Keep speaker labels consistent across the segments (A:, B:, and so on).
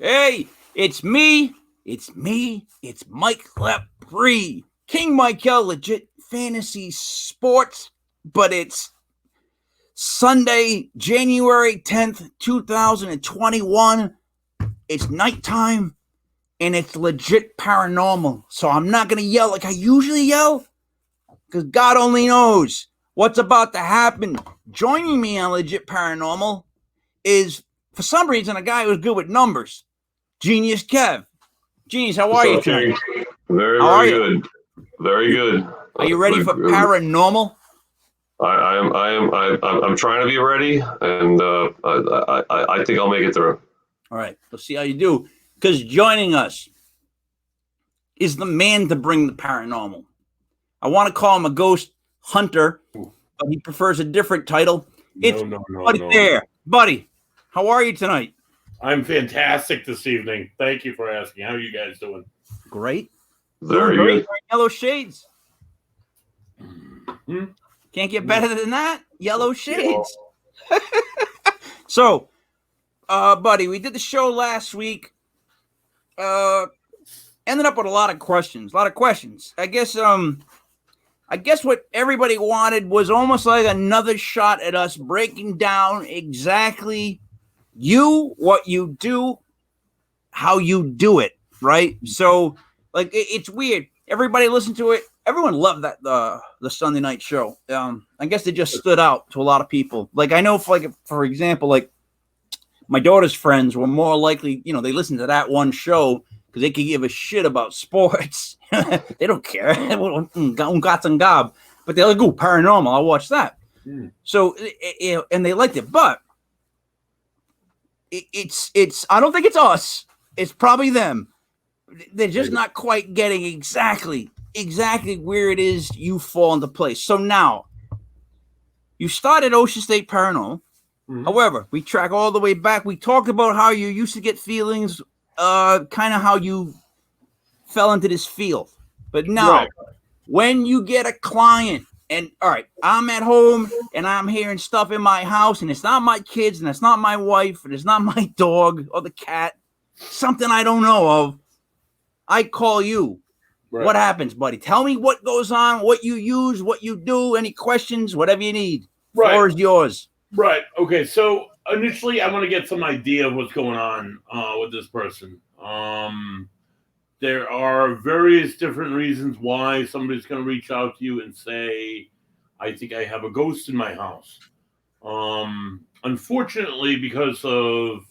A: Hey, it's me. It's me. It's Mike Lepre. King Michael, legit fantasy sports, but it's Sunday, January 10th, 2021. It's nighttime and it's legit paranormal. So I'm not going to yell like I usually yell because God only knows what's about to happen. Joining me on Legit Paranormal is, for some reason, a guy who's good with numbers. Genius Kev. Genius, how are you tonight?
B: Very good. Very good.
A: Are you ready for paranormal?
B: I'm trying to be ready, and I think I'll make it through.
A: All right, we'll see how you do. Because joining us is the man to bring the paranormal. I want to call him a ghost hunter, but he prefers a different title. It's Buddy Thayer. Buddy, how are you tonight?
C: I'm fantastic this evening. Thank you for asking. How are you guys doing?
A: Great.
B: Very good.
A: Yellow shades. Can't get better than that. Yellow shades. So, buddy, we did the show last week. Ended up with a lot of questions. I guess what everybody wanted was almost like another shot at us breaking down exactly what you do, how you do it, right? So, like, it's weird. Everybody listened to it. Everyone loved that the Sunday night show. I guess it just stood out to a lot of people. Like, I know, for example, like my daughter's friends were more likely, they listened to that one show because they could give a shit about sports. They don't care. Gats and gob. But they're like, ooh, paranormal. I'll watch that. So, and they liked it. But it's I don't think it's us. It's probably them. They're just not quite getting exactly where it is you fall into place. So now, you started Ocean State Paranormal. However, we track all the way back. We talked about how you used to get feelings, kind of how you fell into this field. But now, when you get a client, and all right, I'm at home and I'm hearing stuff in my house, and it's not my kids, and it's not my wife, and it's not my dog or the cat, something I don't know of, I call you. Right. What happens, buddy? Tell me what goes on, what you use, what you do, any questions, whatever you need. Right. The floor is yours.
C: Right. Okay. So initially, I want to get some idea of what's going on with this person. There are various different reasons why somebody's going to reach out to you and say, I think I have a ghost in my house. Unfortunately, because of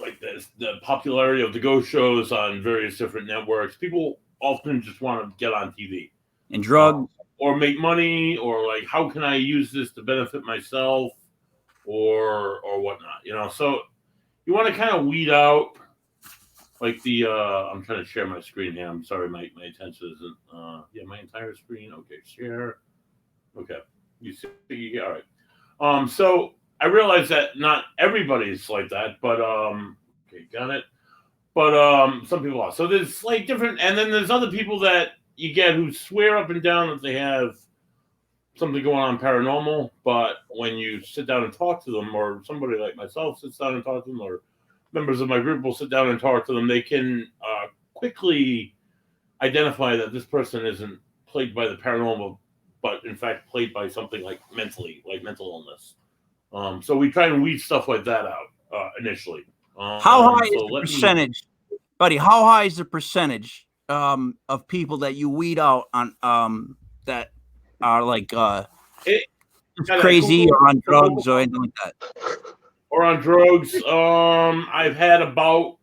C: like the popularity of the ghost shows on various different networks, people often just want to get on TV
A: and drugs
C: or make money, or like, how can I use this to benefit myself or whatnot, so you want to kind of weed out like the I'm trying to share my screen here. I'm sorry, my attention isn't my entire screen. Okay, share. Okay. You see, all right. So I realize that not everybody's like that, but okay, got it. But some people are. So there's like different, and then there's other people that you get who swear up and down that they have something going on paranormal, but when you sit down and talk to them, or somebody like myself sits down and talk to them, or members of my group will sit down and talk to them, they can quickly identify that this person isn't plagued by the paranormal, but in fact plagued by something like mental illness. So we try and weed stuff like that out initially.
A: How high is the percentage, buddy? How high is the percentage of people that you weed out on that are like crazy or on drugs or anything like that?
C: Or on drugs. I've had about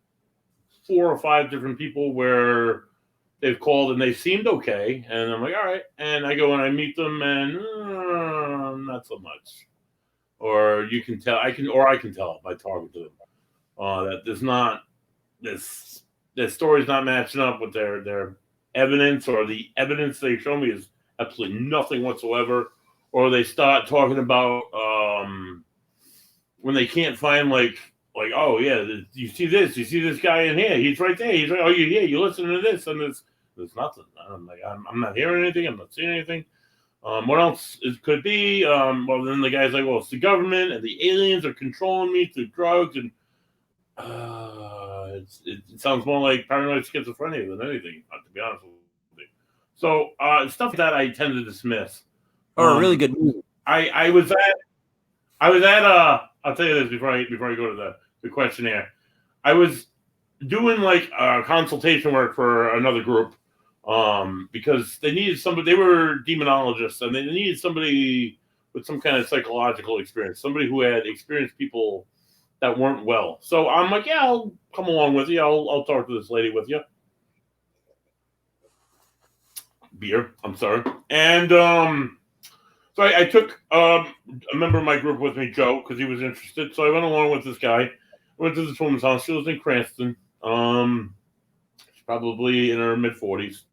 C: 4 or 5 different people where they've called and they seemed okay, and I'm like, all right, and I go and I meet them, and not so much. Or you can tell, I can tell by talking to them that their story's not matching up with their evidence, or the evidence they show me is absolutely nothing whatsoever. Or they start talking about when they can't find like, oh yeah, you see this guy in here, he's right there, he's right. Oh yeah, you listen to this, and there's nothing. I'm like, I'm not hearing anything, I'm not seeing anything. What else could be? Well, then the guy's like, well, it's the government and the aliens are controlling me through drugs, and It sounds more like paranoid schizophrenia than anything, to be honest with you. So stuff that I tend to dismiss.
A: Or a really good movie.
C: I was at I'll tell you this before I go to the questionnaire. I was doing like consultation work for another group because they needed somebody. They were demonologists and they needed somebody with some kind of psychological experience, somebody who had experienced people that weren't well. So I'm like, yeah, I'll come along with you. I'll talk to this lady with you. Beer, I'm sorry. And so I took a member of my group with me, Joe, because he was interested. So I went along with this guy. I went to this woman's house. She lives in Cranston. She's probably in her mid-40s.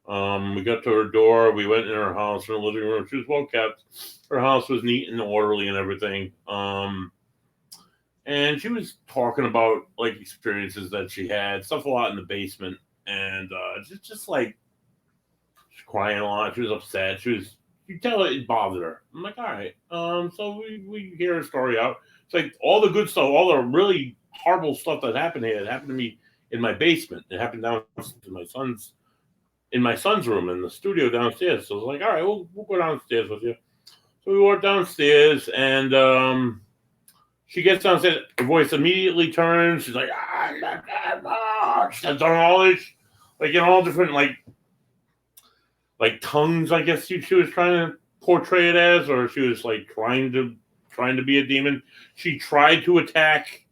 C: We got to her door. We went in her house, in her living room. She was well kept. Her house was neat and orderly and everything. And she was talking about like experiences that she had, stuff a lot in the basement, and just like she's crying a lot. She was upset. You tell it bothered her. I'm like, all right. So we hear her story out. It's like all the good stuff, all the really horrible stuff that happened here. It happened to me in my basement. It happened down in my son's room in the studio downstairs. So I was like, all right, we'll go downstairs with you. So we walked downstairs, and she gets downstairs. Her voice immediately turns. She's like, she starts on all this, like in all different like tongues. I guess she was trying to portray it as, or she was like trying to be a demon. She tried to attack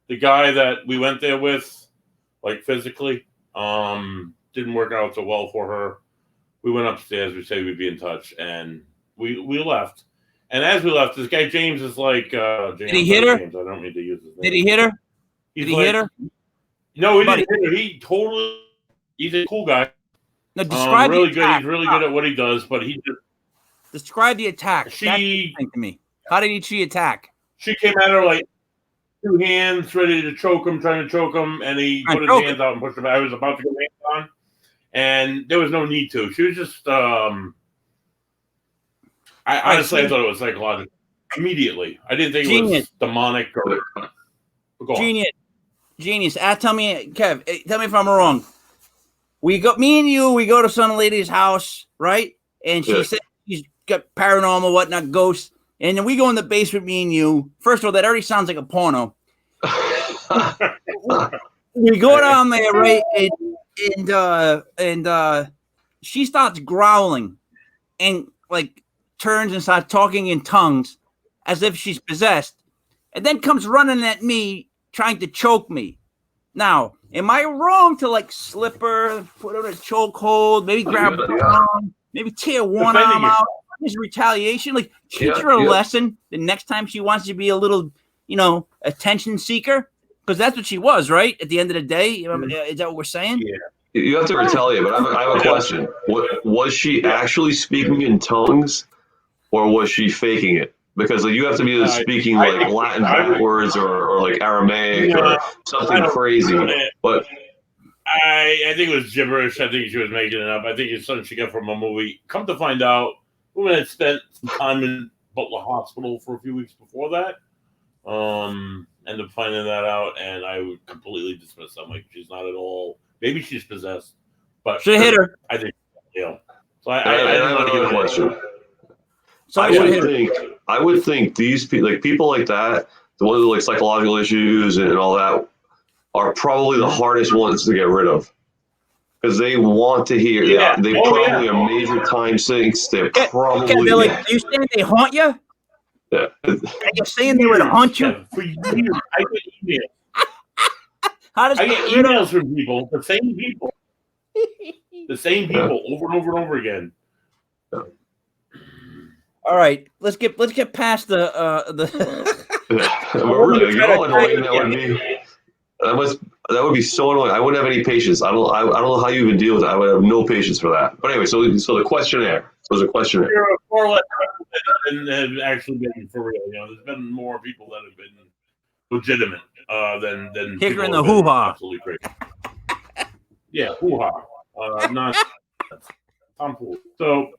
C: the guy that we went there with, like physically. Didn't work out so well for her. We went upstairs. We said we'd be in touch, and we left. And as we left, this guy James is like, James,
A: did he hit her?
C: James, I don't need to use his name.
A: Did he hit her? Did he hit her?
C: No, he didn't hit her. He's a cool guy.
A: Now describe
C: really
A: the
C: good.
A: attack.
C: He's really good at what he does, but he just
A: describe the attack. That's interesting to me. How did she attack?
C: She came at her like two hands, ready to choke him, trying to choke him, and he put his hands out and pushed him. I was about to go hands on, and there was no need to. She was just. I honestly thought it was psychological. Immediately, I didn't think it was demonic or.
A: Genius. Tell me, Kev. Tell me if I'm wrong. Me and you. We go to some lady's house, right? And she said she's got paranormal, whatnot, ghosts. And then we go in the basement, me and you. First of all, that already sounds like a porno. We go down there, right? And she starts growling and like turns and starts talking in tongues as if she's possessed. And then comes running at me, trying to choke me. Now, am I wrong to like slip her, put her in a chokehold, maybe grab her arm, maybe tear one arm out? Is retaliation? Like teach her a lesson the next time she wants to be a little, attention seeker, because that's what she was, right? At the end of the day, is that what we're saying?
B: Yeah. You have to retaliate, but I have a question. Was she actually speaking in tongues, or was she faking it? Because you have to be speaking like Latin backwards or like Aramaic or something crazy. But
C: I think it was gibberish. I think she was making it up. I think it's something she got from a movie. Come to find out, woman had spent some time in Butler Hospital for a few weeks before that. Ended up finding that out, and I would completely dismiss that. I'm like, she's not at all. Maybe she's possessed, but
A: should hit her.
C: I think, So
B: I have another question.
A: So
B: I would think these people like that, the ones with like psychological issues and all that, are probably the hardest ones to get rid of. Because they want to hear. Yeah. They probably are major time sinks. They're probably.
A: They're like, are you saying they haunt you?
B: Yeah.
A: Are you saying they would haunt you?
C: For years, I get emails.
A: I
C: get emails from people, the same people, over and over and over again.
B: Yeah.
A: All right, let's get past the.
B: Really, how annoying that would be. That would be so annoying. I wouldn't have any patience. I don't know how you even deal with it. I would have no patience for that. But anyway, so the questionnaire. So there's a questionnaire.
C: There are far less people that have actually been for real. There's been more people that have been legitimate than
A: kicker in the hoo-ha.
C: Absolutely crazy. Yeah, hoo-ha. Not Tom Pool. So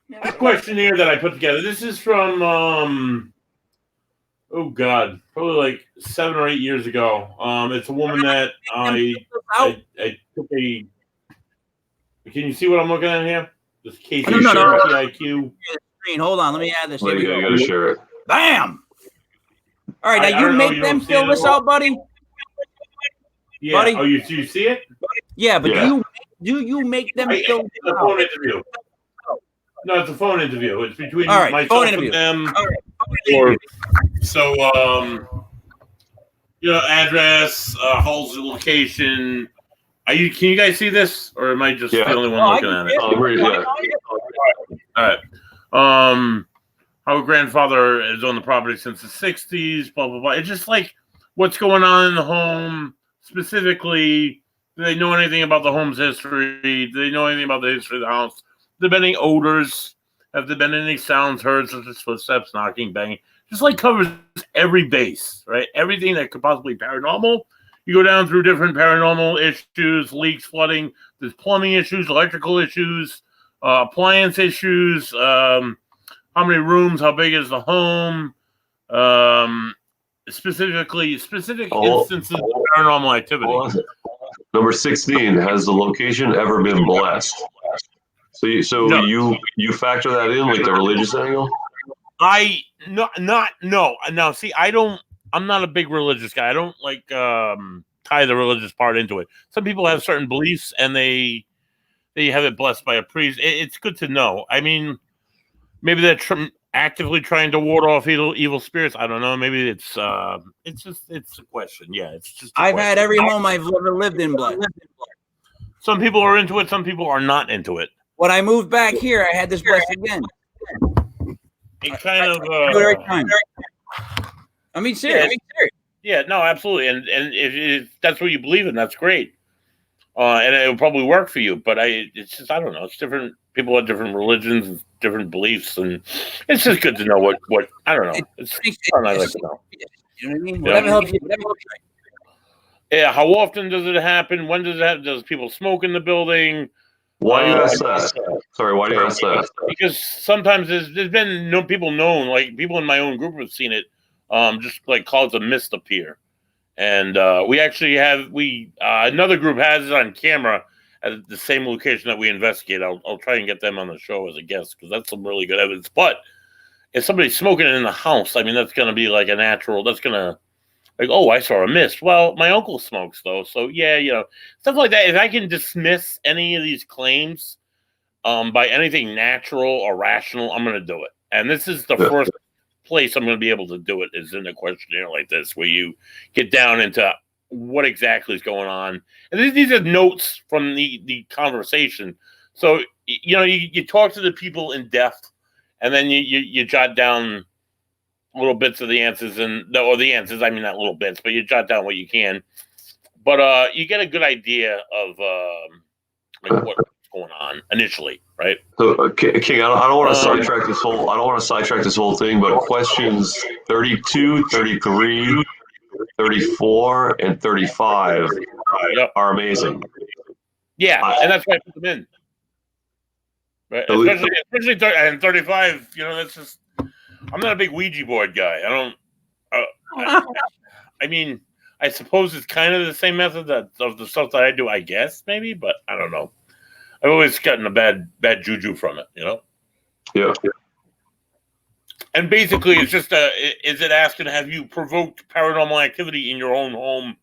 C: the questionnaire that I put together. This is from Oh God, probably like 7 or 8 years ago. It's a woman that I took a. Can you see what I'm looking at here? This Casey
A: No.
C: TIQ.
A: Hold on, let me add this. Here
B: Like,
A: we go.
B: you gotta share it.
A: Bam. All right,
C: I
A: now you
C: don't know,
A: make
C: you
A: them
C: don't see
A: fill
C: it
A: this
C: at all?
A: out, buddy.
C: Yeah.
A: Buddy?
C: Oh, you see it?
A: Yeah, but
B: Yeah.
A: do you make them
C: It's
A: fill
C: a
A: this
C: phone
A: out?
C: interview. No, it's a phone interview. It's between
A: All right,
C: myself
A: phone
C: and
A: interview.
C: them. Or so address, Halsey location. Can you guys see this, or am I just the only one looking at it? All right. Our grandfather is on the property since the 60s, blah, blah, blah. It's just like what's going on in the home specifically. Do they know anything about the home's history? Do they know anything about the history of the house? Have there been any odors? Have there been any sounds heard, such as footsteps, knocking, banging? Just like covers every base, right? Everything that could possibly be paranormal. You go down through different paranormal issues, leaks, flooding. There's plumbing issues, electrical issues, appliance issues. How many rooms? How big is the home? Specific instances of paranormal activity.
B: Number 16, has the location ever been blessed? So you factor that in, like the religious angle?
C: No. Now, see, I'm not a big religious guy. I don't like tie the religious part into it. Some people have certain beliefs and they have it blessed by a priest. It's good to know. I mean, maybe they're actively trying to ward off evil spirits. I don't know. Maybe it's a question. Yeah, it's just.
A: I've had every home I've ever lived in blessed.
C: Some people are into it. Some people are not into it.
A: When I moved back here, I had this blessed again.
C: It kind of.
A: Every time. I mean, serious.
C: Yeah, no, absolutely. And if that's what you believe in, that's great. And it will probably work for you. But it's just, I don't know. It's different. People have different religions, different beliefs, and it's just good to know what I don't know. It's fun. I like to know.
A: You know what I mean? Whatever helps you.
C: Yeah. How often does it happen? When does it happen? Does people smoke in the building?
B: Why do you ask that? Sorry, why do you ask that?
C: Because sometimes there's been people known, like people in my own group have seen it, just like clouds of mist appear. And we actually have another group has it on camera at the same location that we investigate. I'll try and get them on the show as a guest because that's some really good evidence. But if somebody's smoking in the house, I mean, that's going to be like a natural. That's going to like, oh, I saw a mist. Well, my uncle smokes though, so yeah, stuff like that. If I can dismiss any of these claims by anything natural or rational, I'm going to do it. And this is the first place I'm going to be able to do it is in a questionnaire like this, where you get down into what exactly is going on. And these are notes from the conversation. So, you talk to the people in depth, and then you jot down little bits of the answers, I mean, not little bits, but you jot down what you can. But you get a good idea of what's going on initially, right?
B: So, King, I don't want to sidetrack this whole. I don't want to sidetrack this whole thing, but questions 32, 33, 34, and 35 are amazing.
C: Yeah, and that's why I put them in. Right? Especially 35. That's just. I'm not a big Ouija board guy. I mean, I suppose it's kind of the same method of the stuff that I do, I guess, maybe, but I don't know. I've always gotten a bad juju from it,
B: Yeah.
C: And basically, it's just is it asking, have you provoked paranormal activity in your own home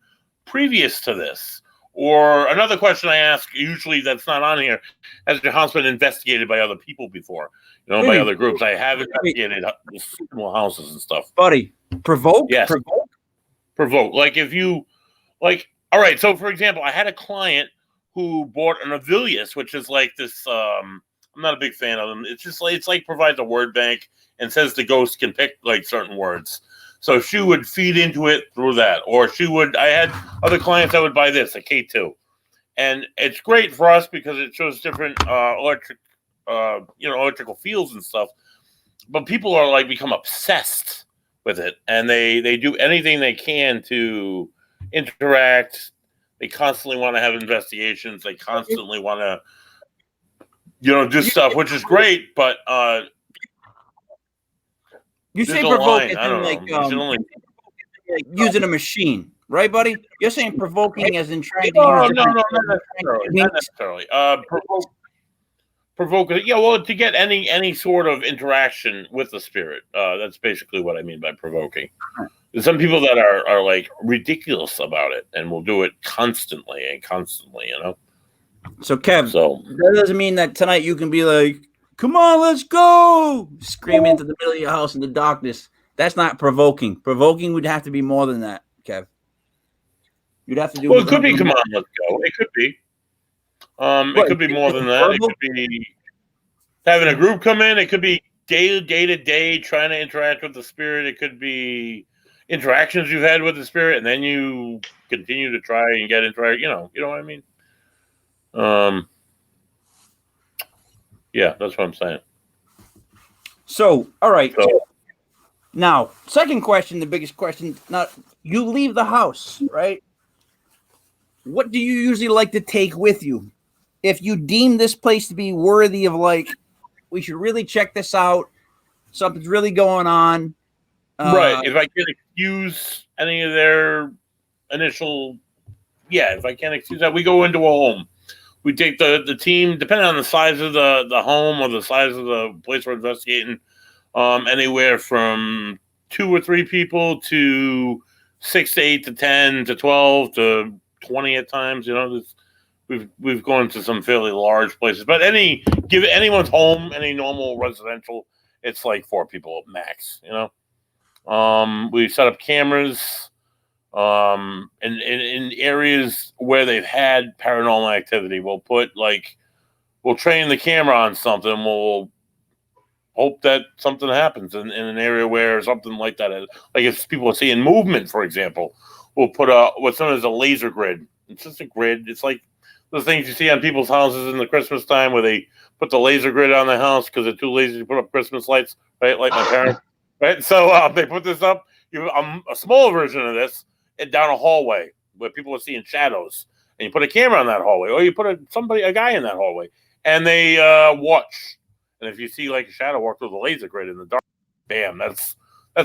C: previous to this? Or another question I ask, usually that's not on here, has your house been investigated by other people before? By other groups. I have investigated similar houses and stuff.
A: Buddy, provoke?
C: Yes. Provoke. Like if you, all right, so for example, I had a client who bought an Avilius, which is like this, I'm not a big fan of them. It's like provides a word bank and says the ghost can pick like certain words. So she would feed into it through that. Or I had other clients that would buy this, a K2. And it's great for us because it shows different electrical fields and stuff. But people are become obsessed with it. And they do anything they can to interact. They constantly want to have investigations. They constantly want to, do stuff, which is great. But
A: You
C: There's
A: say
C: a
A: provoke
C: line.
A: as
C: I
A: in
C: don't
A: like,
C: know. You should only.
A: like using a machine, right, buddy? You're saying provoking as in trying to
C: No,
A: use
C: no, no, not necessarily. Not necessarily. Provoke. Yeah, well, to get any sort of interaction with the spirit. That's basically what I mean by provoking. There's some people that are like ridiculous about it and will do it constantly. You know.
A: So, Kev,
C: So
A: that doesn't mean that tonight you can be like, "Come on, let's go!" screaming into the middle of your house in the darkness. That's not provoking. Provoking would have to be more than that, Kev. You'd have to do.
C: well, it could be. Come on, let's go. It could be. It could be more than that. It could be having a group come in. It could be day to day trying to interact with the spirit. It could be interactions you've had with the spirit, and then you continue to try and get interact. You know what I mean. Yeah, that's what I'm saying.
A: So, all right.
C: So,
A: Now, second question, the biggest question. Now, you leave the house, right? What do you usually like to take with you? If you deem this place to be worthy of, like, we should really check this out, something's really going on.
C: Right. If I can excuse any of their initial, if I can't excuse that, we go into a home. We take the team, depending on the size of the home or the size of the place we're investigating, anywhere from 2 or 3 people to 6 to 8 to 10 to 12 to 20 at times. You know, we've gone to some fairly large places, but give anyone's home, any normal residential, it's like 4 people max. You know, we set up cameras. In areas where they've had paranormal activity, we'll train the camera on something. We'll hope that something happens in an area where something like that is. Like if people are seeing movement, for example, we'll put what's known as a laser grid. It's just a grid. It's like the things you see on people's houses in the Christmas time where they put the laser grid on the house because they're too lazy to put up Christmas lights, right? Like my parents, right? So they put this up. You have a smaller version of this. Down a hallway where people are seeing shadows, and you put a camera on that hallway, or you put a guy in that hallway, and they watch. And if you see like a shadow walk through the laser grid in the dark, bam, that's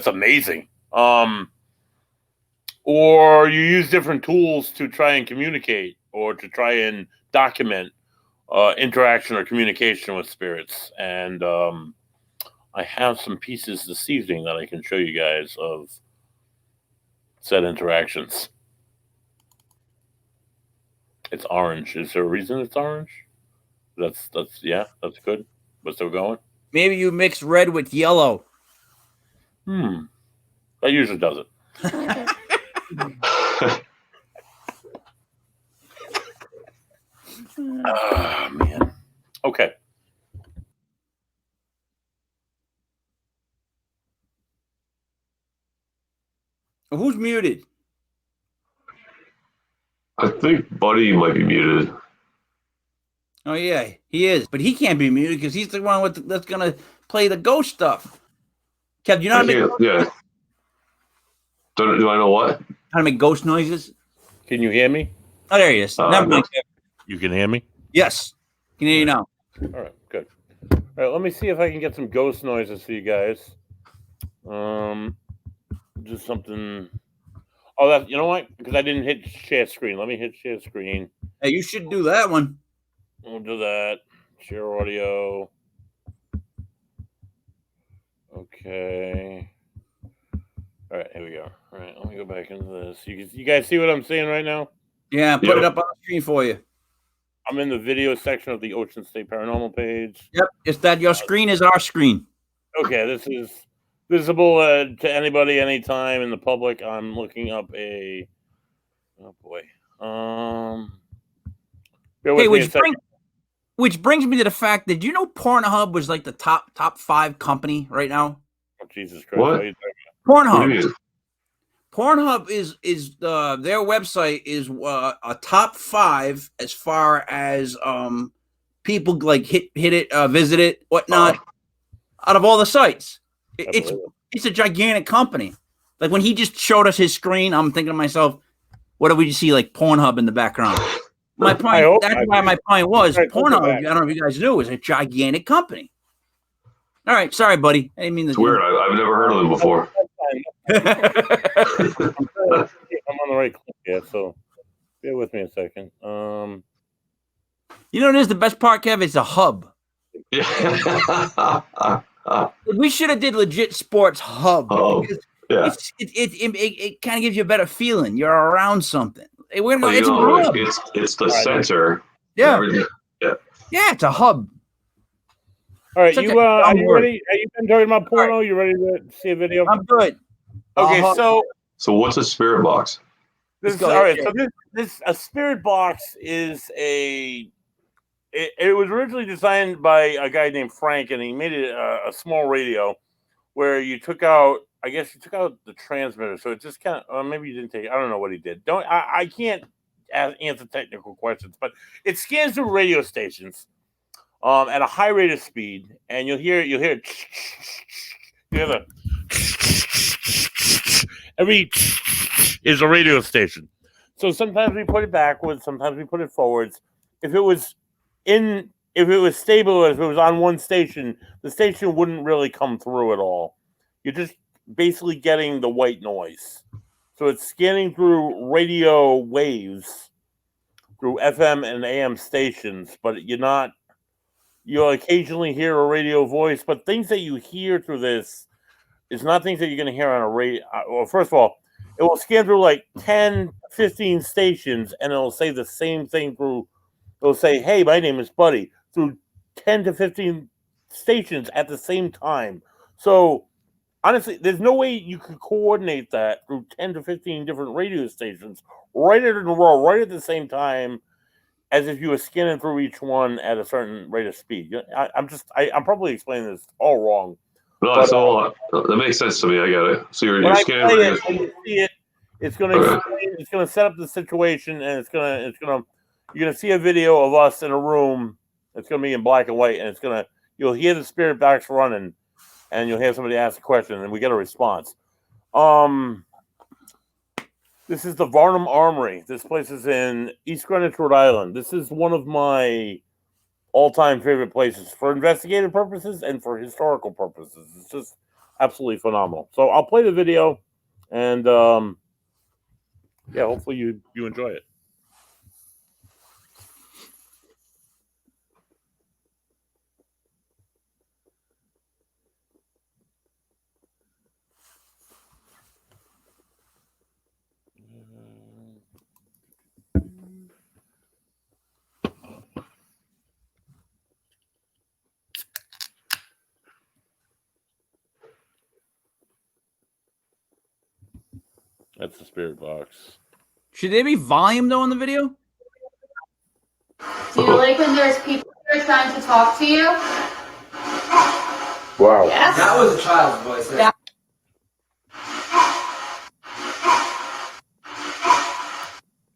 C: amazing. Or you use different tools to try and communicate or to try and document interaction or communication with spirits. And I have some pieces this evening that I can show you guys of said interactions. It's orange. Is there a reason it's orange? That's good. We're still going.
A: Maybe you mix red with yellow.
C: That usually does it. Oh, man. Okay.
A: Who's muted?
B: I think Buddy might be muted.
A: Oh yeah, he is, but he can't be muted because he's the one that's gonna play the ghost stuff. Kev, you know how to make
B: Do I know what?
A: how to make ghost noises?
C: Can you hear me?
A: Oh, there he is. Never mind, Kev.
C: You can hear me?
A: Yes, can hear you now.
C: All right, good. All right, let me see if I can get some ghost noises for you guys. Just something. Oh, you know what? Because I didn't hit share screen. Let me hit share screen.
A: Hey, you should do that one.
C: We'll do that. Share audio. Okay. All right, here we go. All right, let me go back into this. You guys see what I'm seeing right now?
A: Yeah, put it up on the screen for you.
C: I'm in the video section of the Ocean State Paranormal page.
A: Yep, it's that your screen is our screen.
C: Okay, this is visible to anybody, anytime in the public. I'm looking up a. Oh boy.
A: Hey, which brings me to the fact that you know Pornhub was like the top 5 company right now.
C: Oh, Jesus Christ!
B: What?
A: Pornhub. Pornhub is their website is a top 5 as far as people like hit it, visit it, whatnot. Out of all the sites, it's a gigantic company. Like when he just showed us his screen, I'm thinking to myself, what do we see? Like Pornhub in the background. My point. That's why my point was Pornhub. I don't know if you guys knew, is a gigantic company. All right, sorry, buddy. I didn't mean to.
B: It's weird. I've never heard of them before.
C: I'm on the right click here, so bear with me a second.
A: You know what is the best part, Kev? It's a hub.
B: Yeah.
A: We should have did legit sports hub.
B: Oh, yeah.
A: It kind of gives you a better feeling. You're around something. It's a hub.
B: It's the center.
A: Yeah.
B: Yeah.
A: Yeah, it's a hub.
C: All right, are you ready? Are you been talking about porno? Right. You ready to see a video?
A: I'm good.
C: Okay,
B: so what's a spirit box?
C: All right, so this a spirit box is it was originally designed by a guy named Frank, and he made it a small radio where you took out the transmitter, so it just kind of maybe you didn't take it. I don't know what he did. I can't answer technical questions, but it scans through radio stations at a high rate of speed, and you'll hear the every is a radio station. So sometimes we put it backwards, sometimes we put it forwards. If it was stable, if it was on one station, the station wouldn't really come through at all. You're just basically getting the white noise. So it's scanning through radio waves through FM and AM stations, but you'll occasionally hear a radio voice, but things that you hear through this is not things that you're going to hear on a radio. Well, first of all, it will scan through like 10, 15 stations, and it'll say the same thing through. It'll say, "Hey, my name is Buddy," through 10 to 15 stations at the same time. So, honestly, there's no way you could coordinate that through 10 to 15 different radio stations right in a row, right at the same time, as if you were scanning through each one at a certain rate of speed. I'm probably explaining this all wrong.
B: No, that makes sense to me. I get it. So you're scanning.
C: When you see it, it's gonna set up the situation, and you're gonna see a video of us in a room. It's gonna be in black and white, and you'll hear the spirit box running, and you'll hear somebody ask a question, and we get a response. This is the Varnum Armory. This place is in East Greenwich, Rhode Island. This is one of my all-time favorite places for investigative purposes and for historical purposes. It's just absolutely phenomenal. So I'll play the video, and hopefully you enjoy it. That's the spirit box.
A: Should there be volume though in the video?
D: Do you like when there's people who are trying to talk to you?
C: Wow.
D: Yes.
E: That was a child's voice.
D: Yeah.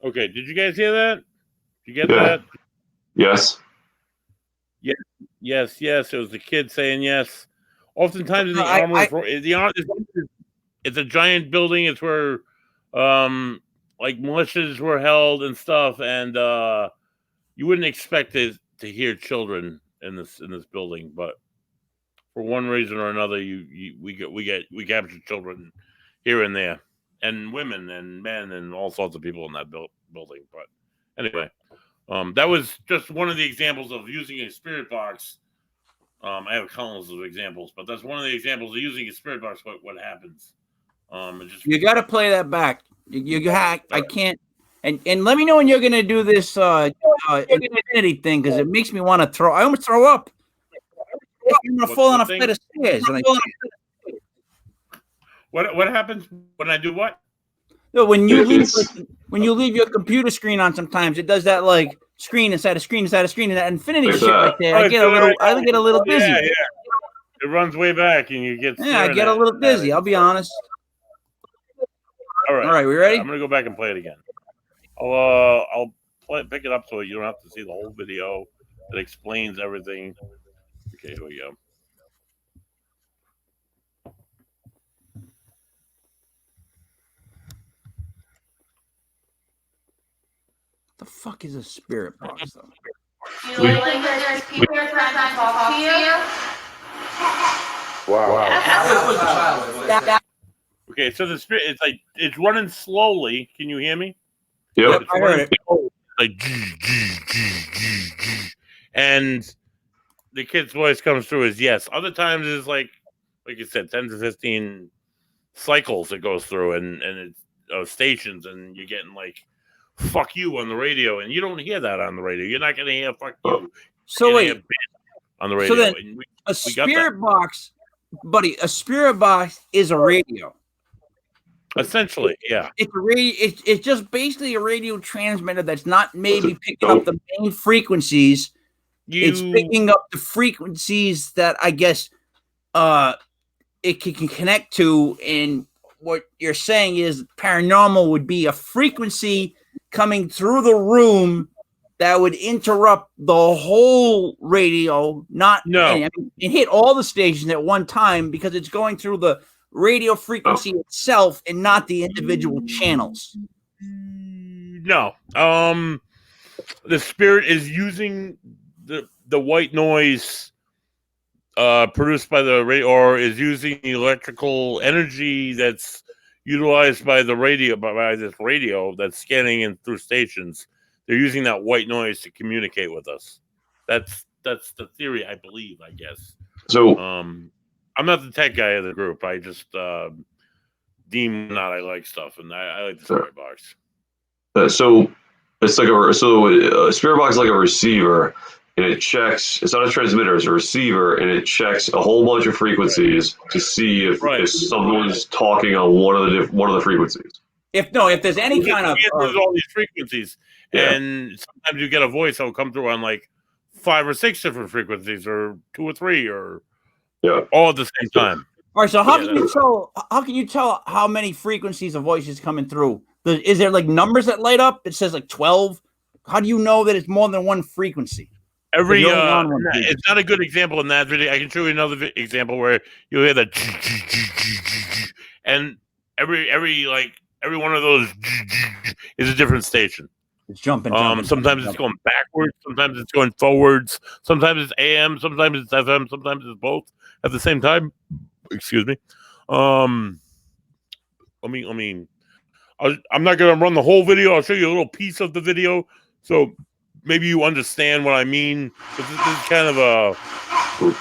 C: Okay, did you guys hear that? Did you get that?
B: Yes.
C: Yes. It was the kid saying yes. Oftentimes in the armory, it's a giant building. It's where like militias were held and stuff, and you wouldn't expect to hear children in this building, but for one reason or another, we capture children here and there, and women and men and all sorts of people in that building. But anyway, that was just one of the examples of using a spirit box. I have countless of examples, but that's one of the examples of using a spirit box. What happens?
A: You got to play that back. You hack. I can't. And let me know when you're gonna do this infinity thing, because it makes me want to throw. I almost throw up. I'm gonna fall on a flight of stairs.
C: What happens when I do what?
A: No, when you leave your computer screen on, sometimes it does that like screen inside a screen inside a screen, and that infinity shit right there. I get a little dizzy.
C: Yeah. It runs way back, and you get.
A: Yeah, I get a little dizzy. I'll be honest.
C: All right,
A: we ready?
C: I'm gonna go back and play it again. I'll pick it up so you don't have to see the whole video. It explains everything. Okay, here we go.
A: The fuck is a spirit box though?
D: Do you like when there's people who are trying to talk to you?
E: Wow.
C: Okay, so the spirit, it's running slowly. Can you hear me?
B: Yep.
C: It's
A: I heard
C: running
A: it.
C: slowly, like, and the kid's voice comes through as yes. Other times it's like you said, 10 to 15 cycles it goes through, and it's stations, and you're getting like "fuck you" on the radio, and you don't hear that on the radio. You're not going to hear "fuck you."
A: So
C: You're gonna
A: wait,
C: hear "bitch" on the radio.
A: so then
C: and
A: a
C: got that.
A: spirit box, buddy, a spirit box is a radio.
C: Essentially, yeah.
A: It's a radio. It's just basically a radio transmitter that's not maybe picking up the main frequencies. It's picking up the frequencies that I guess it can connect to. And what you're saying is paranormal would be a frequency coming through the room that would interrupt the whole radio, and hit all the stations at one time because it's going through the radio frequency itself and not the individual channels.
C: No. The spirit is using the white noise produced by the radio, or is using electrical energy that's utilized by the radio, by this radio that's scanning in through stations. They're using that white noise to communicate with us. That's the theory, I believe, I guess.
B: So
C: I'm not the tech guy of the group. I just deem not I like stuff, and I like the spirit box.
B: So it's like a spirit box is like a receiver, and it checks. It's not a transmitter; it's a receiver, and it checks a whole bunch of frequencies to see if someone's talking on one of the frequencies.
A: If there's any kind of
C: all these frequencies, and sometimes you get a voice that will come through on like 5 or 6 different frequencies, or 2 or 3, or all at the same time.
A: All right, so how can you tell how many frequencies a voice is coming through? Is there like numbers that light up? It says like 12. How do you know that it's more than one frequency?
C: It's not a good example in that video. I can show you another example where you'll hear that, and every one of those is a different station.
A: It's jumping.
C: Sometimes it's going backwards. Sometimes it's going forwards. Sometimes it's AM. Sometimes it's FM. Sometimes it's both at the same time. Excuse me. I'm not going to run the whole video. I'll show you a little piece of the video, so maybe you understand what I mean. But this is kind of a.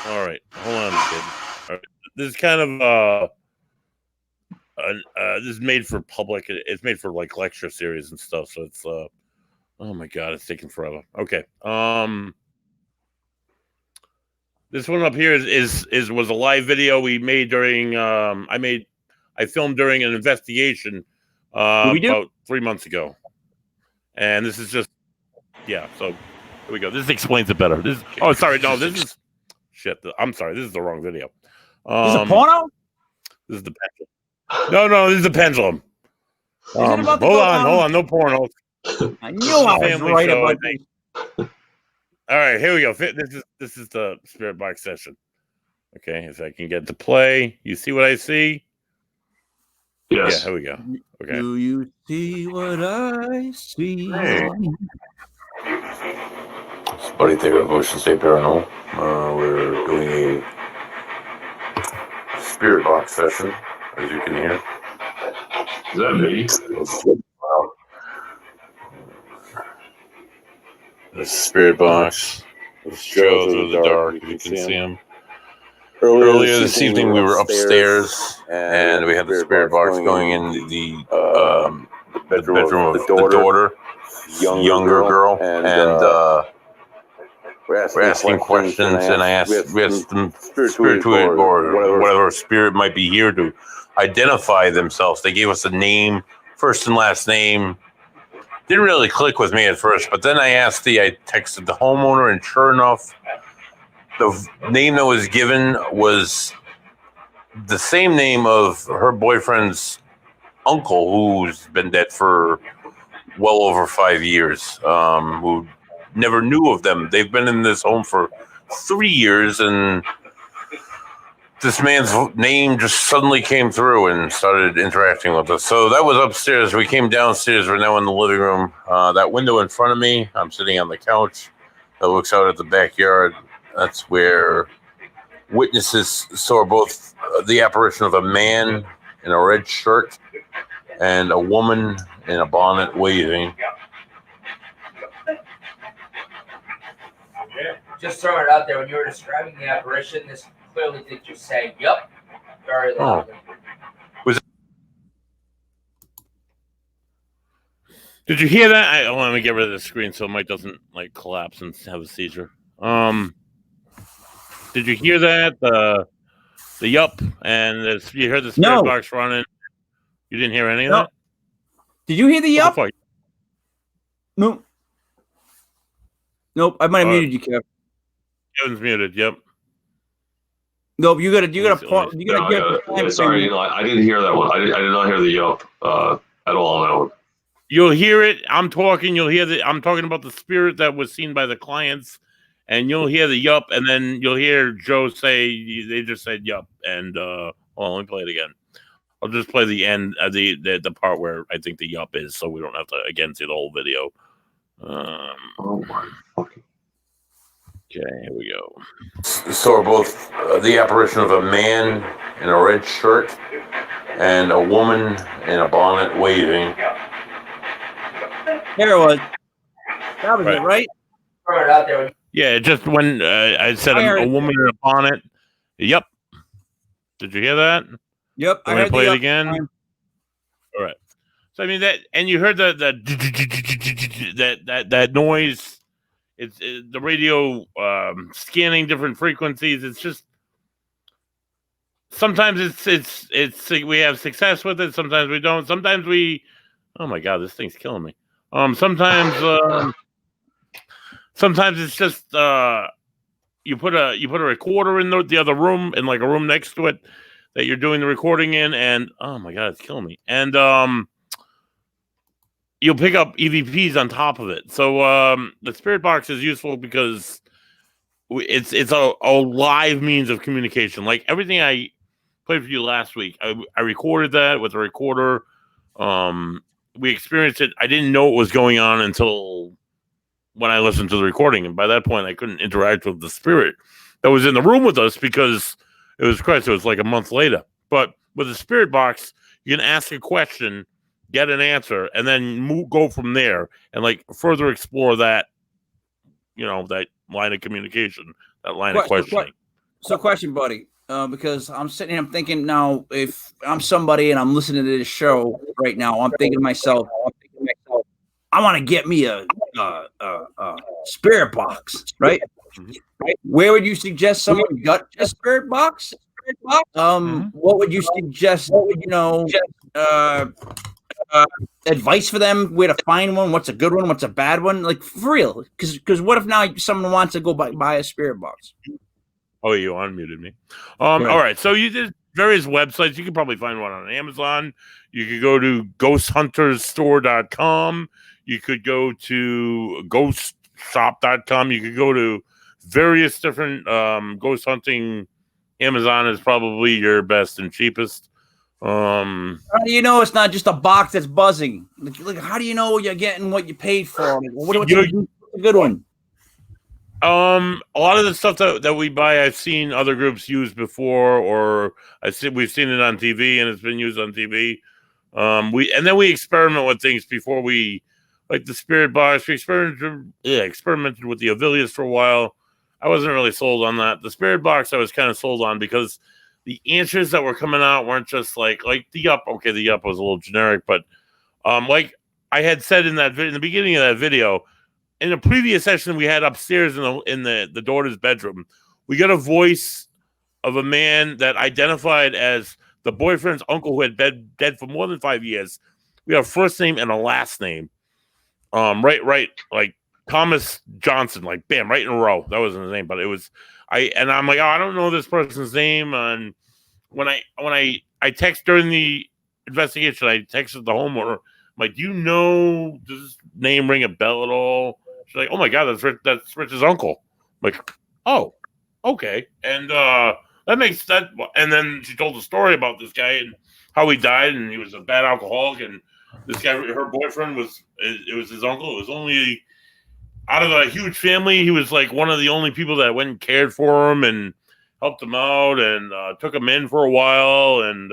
C: All right, hold on, kid. All right. This is kind of this is made for public. It's made for like lecture series and stuff. So it's oh my god, it's taking forever. Okay. This one up here was a live video we made during I filmed during an investigation about 3 months ago. And this is just so here we go. This explains it better. This is shit. I'm sorry, this is the wrong video.
A: This is a porno?
C: This is the pendulum. No, this is the pendulum. Hold on, no porno.
A: I knew I was right about this.
C: All right, here we go. This is the spirit box session. Okay, if I can get to play, you see what I see?
B: Yes.
C: Yeah, here we go. Okay.
A: Do you see what I see?
E: Hey. It's Buddy Thayer of Legit Paranormal. We're doing a spirit box session, as you can hear.
B: Is that me?
E: The spirit box show through the dark. You can see him. Earlier this evening, we were upstairs, and we had the spirit box going in the bedroom of the daughter, younger girl, and we're asking questions, and we asked them spiritually, or whatever spirit might be here, to identify themselves. They gave us a name, first and last name. Didn't really click with me at first, but then I texted the homeowner, and sure enough, the name that was given was the same name of her boyfriend's uncle, who's been dead for well over 5 years, who never knew of them. They've been in this home for 3 years, and this man's name just suddenly came through and started interacting with us. So that was upstairs. We came downstairs. We're now in the living room. That window in front of me, I'm sitting on the couch that looks out at the backyard. That's where witnesses saw both the apparition of a man in a red shirt and a woman in a bonnet waving.
F: Just throwing it out there, when you were describing the apparition, this clearly did you say, "Yup," very loudly.
C: Did you hear that? Let me get rid of the screen so Mike doesn't like collapse and have a seizure. Did you hear that? The yup and you heard the spirit box running. You didn't hear any of that?
A: Did you hear the yup? No. Nope. I might have muted you, Kev.
B: Kevin's muted. Yep.
A: Nope. You gotta
B: sorry, I didn't hear that one. I did not hear the yup at all on that one.
C: You'll hear it. I'm talking. You'll hear I'm talking about the spirit that was seen by the clients, and you'll hear the yup, and then you'll hear Joe say they just said yup, and hold on, let me play it again. I'll just play the end, the part where I think the yup is, so we don't have to again see the whole video.
B: Oh my fucking.
C: Okay, here we go.
E: Saw both the apparition of a man in a red shirt and a woman in a bonnet waving.
A: There it was. That was it, right?
F: Throw it out there.
C: Yeah, just when I said a woman in a bonnet. Yep. Did you hear that?
A: Yep.
C: I play it again. All right. So I mean that, and you heard that noise. It's the radio scanning different frequencies. It's just sometimes it's we have success with it. Sometimes we don't. Sometimes we. Oh my God, this thing's killing me. Sometimes it's just you put a recorder in the other room, in like a room next to it that you're doing the recording in, and oh my God, it's killing me. And you'll pick up EVPs on top of it. So the spirit box is useful because it's a live means of communication. Like everything I played for you last week, I recorded that with a recorder. We experienced it. I didn't know what was going on until when I listened to the recording. And by that point, I couldn't interact with the spirit that was in the room with us because it was Christ. It was like a month later. But with the spirit box, you can ask a question, get an answer, and then go from there and like further explore that, that line of communication, that line of questioning.
A: So question, buddy. Because I'm sitting here, I'm thinking now, if I'm somebody and I'm listening to this show right now, I'm thinking to myself, I want to get me a spirit box, right? Mm-hmm. Right? Where would you suggest someone got a spirit box? What would you suggest? Advice for them, where to find one, what's a good one, what's a bad one, like for real? Because what if now someone wants to go buy a spirit box?
C: Oh, you unmuted me. All right. So you did various websites. You can probably find one on Amazon. You could go to ghosthuntersstore.com. You could go to ghostshop.com. You could go to various different ghost hunting. Amazon is probably your best and cheapest.
A: How do you know it's not just a box that's buzzing? Like how do you know you're getting what you paid for? What's a good one?
C: A lot of the stuff that we buy, I've seen other groups use before, or we've seen it on TV and it's been used on TV. We experiment with things before we, like the spirit box. We experimented with the Avilius for a while. I wasn't really sold on that. The spirit box I was kind of sold on because the answers that were coming out weren't just like the yup. Okay, the yup was a little generic, but like I had said in the beginning of that video. In a previous session we had upstairs in the daughter's bedroom, we got a voice of a man that identified as the boyfriend's uncle who had been dead for more than 5 years. We have a first name and a last name. Right, like Thomas Johnson, like bam, right in a row. That wasn't his name, but it was I'm like, I don't know this person's name. And when I text during the investigation, I texted the homeowner, I'm like, does this name ring a bell at all? She's like, oh my God, that's Rich's uncle. I'm like, oh, okay. And that makes that. And then she told the story about this guy and how he died, and he was a bad alcoholic. And this guy, her boyfriend, was his uncle. It was only out of a huge family, he was like one of the only people that went and cared for him and helped him out and took him in for a while, and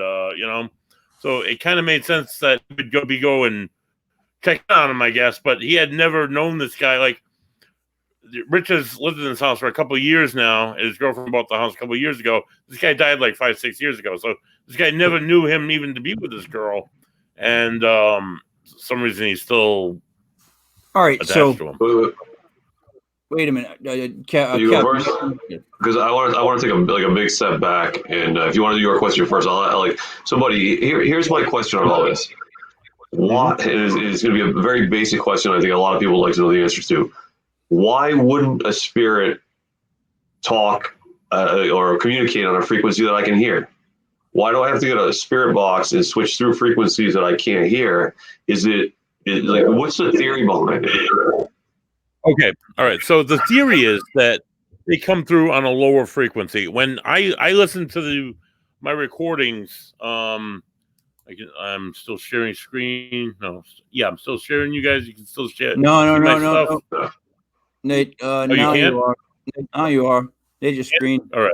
C: so it kind of made sense that he would go and check on him, I guess. But he had never known this guy. Like, Rich has lived in this house for a couple of years now. His girlfriend bought the house a couple of years ago. This guy died like 5-6 years ago. So this guy never knew him even to be with this girl. And for some reason he's still
A: all right. So
C: to him.
A: Wait a minute.
B: You go first, because I want to take a big step back. And if you want to do your question first, I'll like somebody. Here's my question on all this. What is going to be a very basic question? I think a lot of people would like to know the answers to. Why wouldn't a spirit talk or communicate on a frequency that I can hear? Why do I have to get a spirit box and switch through frequencies that I can't hear? Is it like, what's the theory behind it?
C: Okay, all right. So the theory is that they come through on a lower frequency. When I listen to my recordings, I'm still sharing screen. No, yeah, I'm still sharing. You guys, you can still share.
A: No. Nate,
C: you
A: now
C: can?
A: you are. Now you are. They just screen.
C: All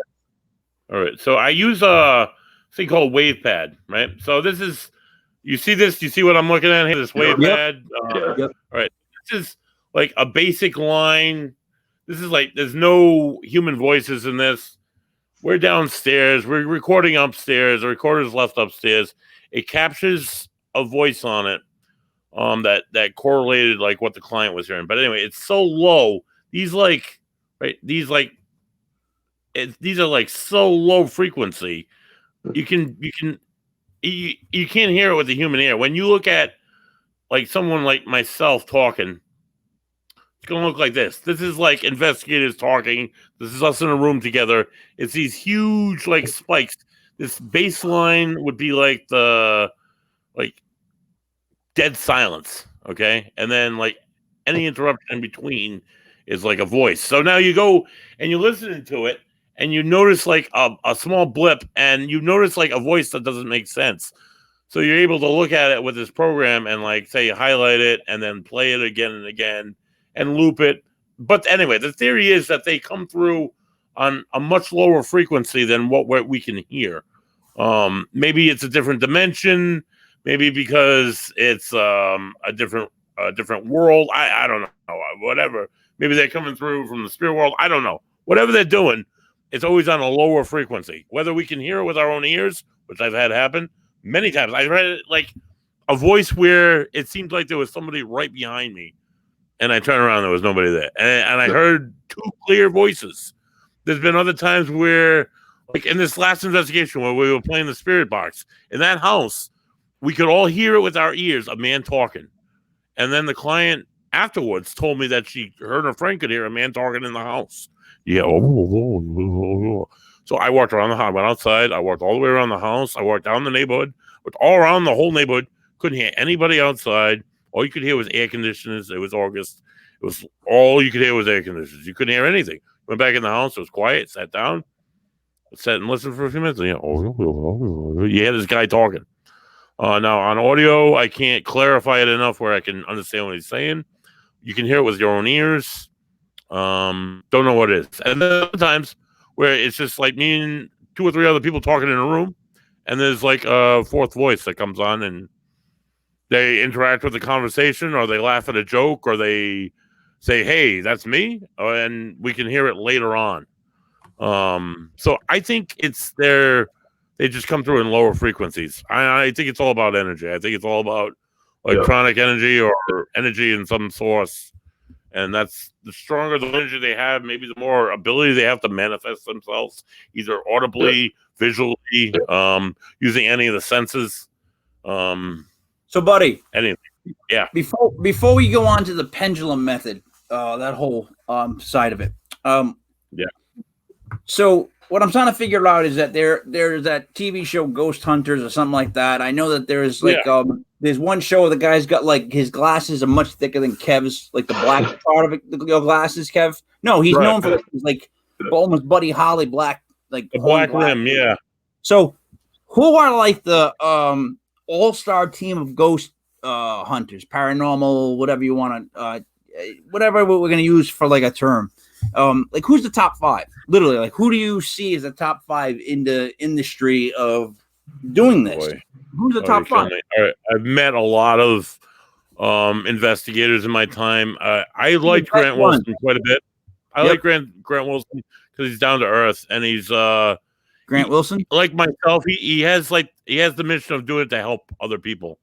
C: right. So I use a thing called WavePad, right? So this is, you see this? You see what I'm looking at here? This WavePad.
A: Yep.
C: All right. This is like a basic line. This is like, there's no human voices in this. We're downstairs. We're recording upstairs. The recorder's left upstairs. It captures a voice on it. That correlated like what the client was hearing. But anyway, it's so low. These are like so low frequency. You can't hear it with the human ear. When you look at like someone like myself talking, it's gonna look like this. This is like investigators talking. This is us in a room together. It's these huge like spikes. This baseline would be like dead silence, okay? And then like any interruption in between is like a voice. So now you go and you're listening to it and you notice like a small blip and you notice like a voice that doesn't make sense. So you're able to look at it with this program and like say highlight it and then play it again and again and loop it. But anyway, the theory is that they come through on a much lower frequency than what we can hear. Maybe it's a different dimension. Maybe because it's a different world. I don't know. Whatever. Maybe they're coming through from the spirit world. I don't know. Whatever they're doing, it's always on a lower frequency. Whether we can hear it with our own ears, which I've had happen many times. I've read it like a voice where it seemed like there was somebody right behind me. And I turned around, there was nobody there. And I heard two clear voices. There's been other times where, like in this last investigation where we were playing the spirit box, in that house, we could all hear it with our ears, a man talking. And then the client afterwards told me that she heard her friend could hear a man talking in the house. Yeah. So I walked around the house, went outside. I walked all the way around the house. I walked down the neighborhood, but all around the whole neighborhood. Couldn't hear anybody outside. All you could hear was air conditioners. It was August. It was all you could hear was air conditioners. You couldn't hear anything. Went back in the house. It was quiet. Sat down. Sat and listened for a few minutes. And you had this guy talking. Now, on audio, I can't clarify it enough where I can understand what he's saying. You can hear it with your own ears. Don't know what it is. And then other times where it's just like me and 2 or 3 other people talking in a room, and there's like a fourth voice that comes on, and they interact with the conversation, or they laugh at a joke, or they say, "Hey, that's me," and we can hear it later on. So I think it's their... They just come through in lower frequencies. I think it's all about energy. I think it's all about electronic energy or energy in some source. And that's the stronger the energy they have, maybe the more ability they have to manifest themselves, either audibly, visually, using any of the senses.
A: So, buddy,
C: anything. Yeah.
A: Before we go on to the pendulum method, that whole side of it.
C: Yeah.
A: So what I'm trying to figure out is that there's that TV show Ghost Hunters or something like that. I know that there's like there's one show where the guy's got like his glasses are much thicker than Kev's, like the black part of it, the glasses, Kev. No, he's known for like almost Buddy Holly black, like
C: the black rim, yeah.
A: So who are like the all-star team of ghost hunters, paranormal, whatever you want to whatever we're gonna use for like a term. Like who's the top 5? Literally, like who do you see as the top 5 in the industry of doing this?
E: Boy.
A: Who's the top 5?
C: All right. I've met a lot of investigators in my time. I like Grant Wilson quite a bit. I like Grant Wilson because he's down to earth and he's
A: Grant Wilson,
C: like myself. He has the mission of doing it to help other people.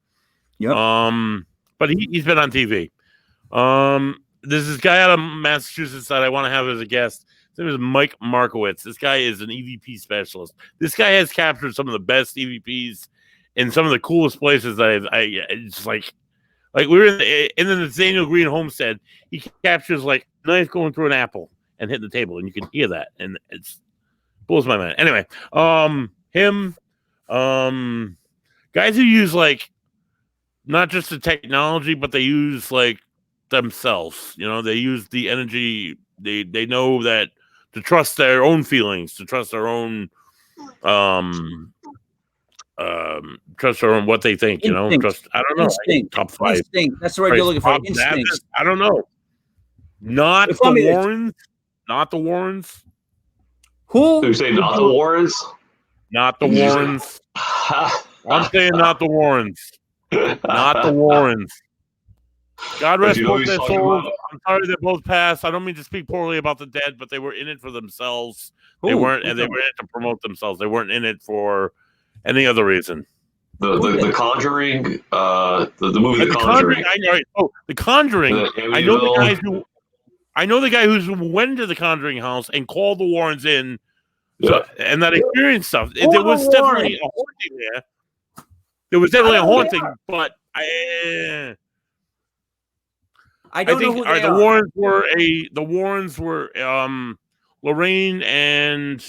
A: Yep.
C: But he's been on TV. There's this guy out of Massachusetts that I want to have as a guest. His name is Mike Markowitz. This guy is an EVP specialist. This guy has captured some of the best EVPs in some of the coolest places that it's like we were in the Nathaniel Green homestead. He captures like a knife going through an apple and hitting the table, and you can hear that, and it's blows my mind. Anyway, guys who use like not just the technology, but they use like themselves. You know, they use the energy. They know that to trust their own feelings, to trust their own trust their own what they think.
A: Instinct.
C: You know, trust. I don't know. Top 5.
A: Instinct. That's the right you're looking for. Instinct.
C: I don't know. Not the Warrens. Not the Warrens.
B: Who? So you say not the Warrens?
C: Not the Warrens. I'm saying not the Warrens. Not the Warrens. God rest both their souls. I'm sorry they both passed. I don't mean to speak poorly about the dead, but they were in it for themselves. They weren't in it to promote themselves. They weren't in it for any other reason.
B: The Conjuring, the movie The Conjuring.
C: The Conjuring. I know the guy who went to the Conjuring house and called the Warrens in, and that experience stuff. There was definitely a haunting there. There was definitely a haunting, but I think
A: know who they
C: the
A: are.
C: Warrens were Lorraine and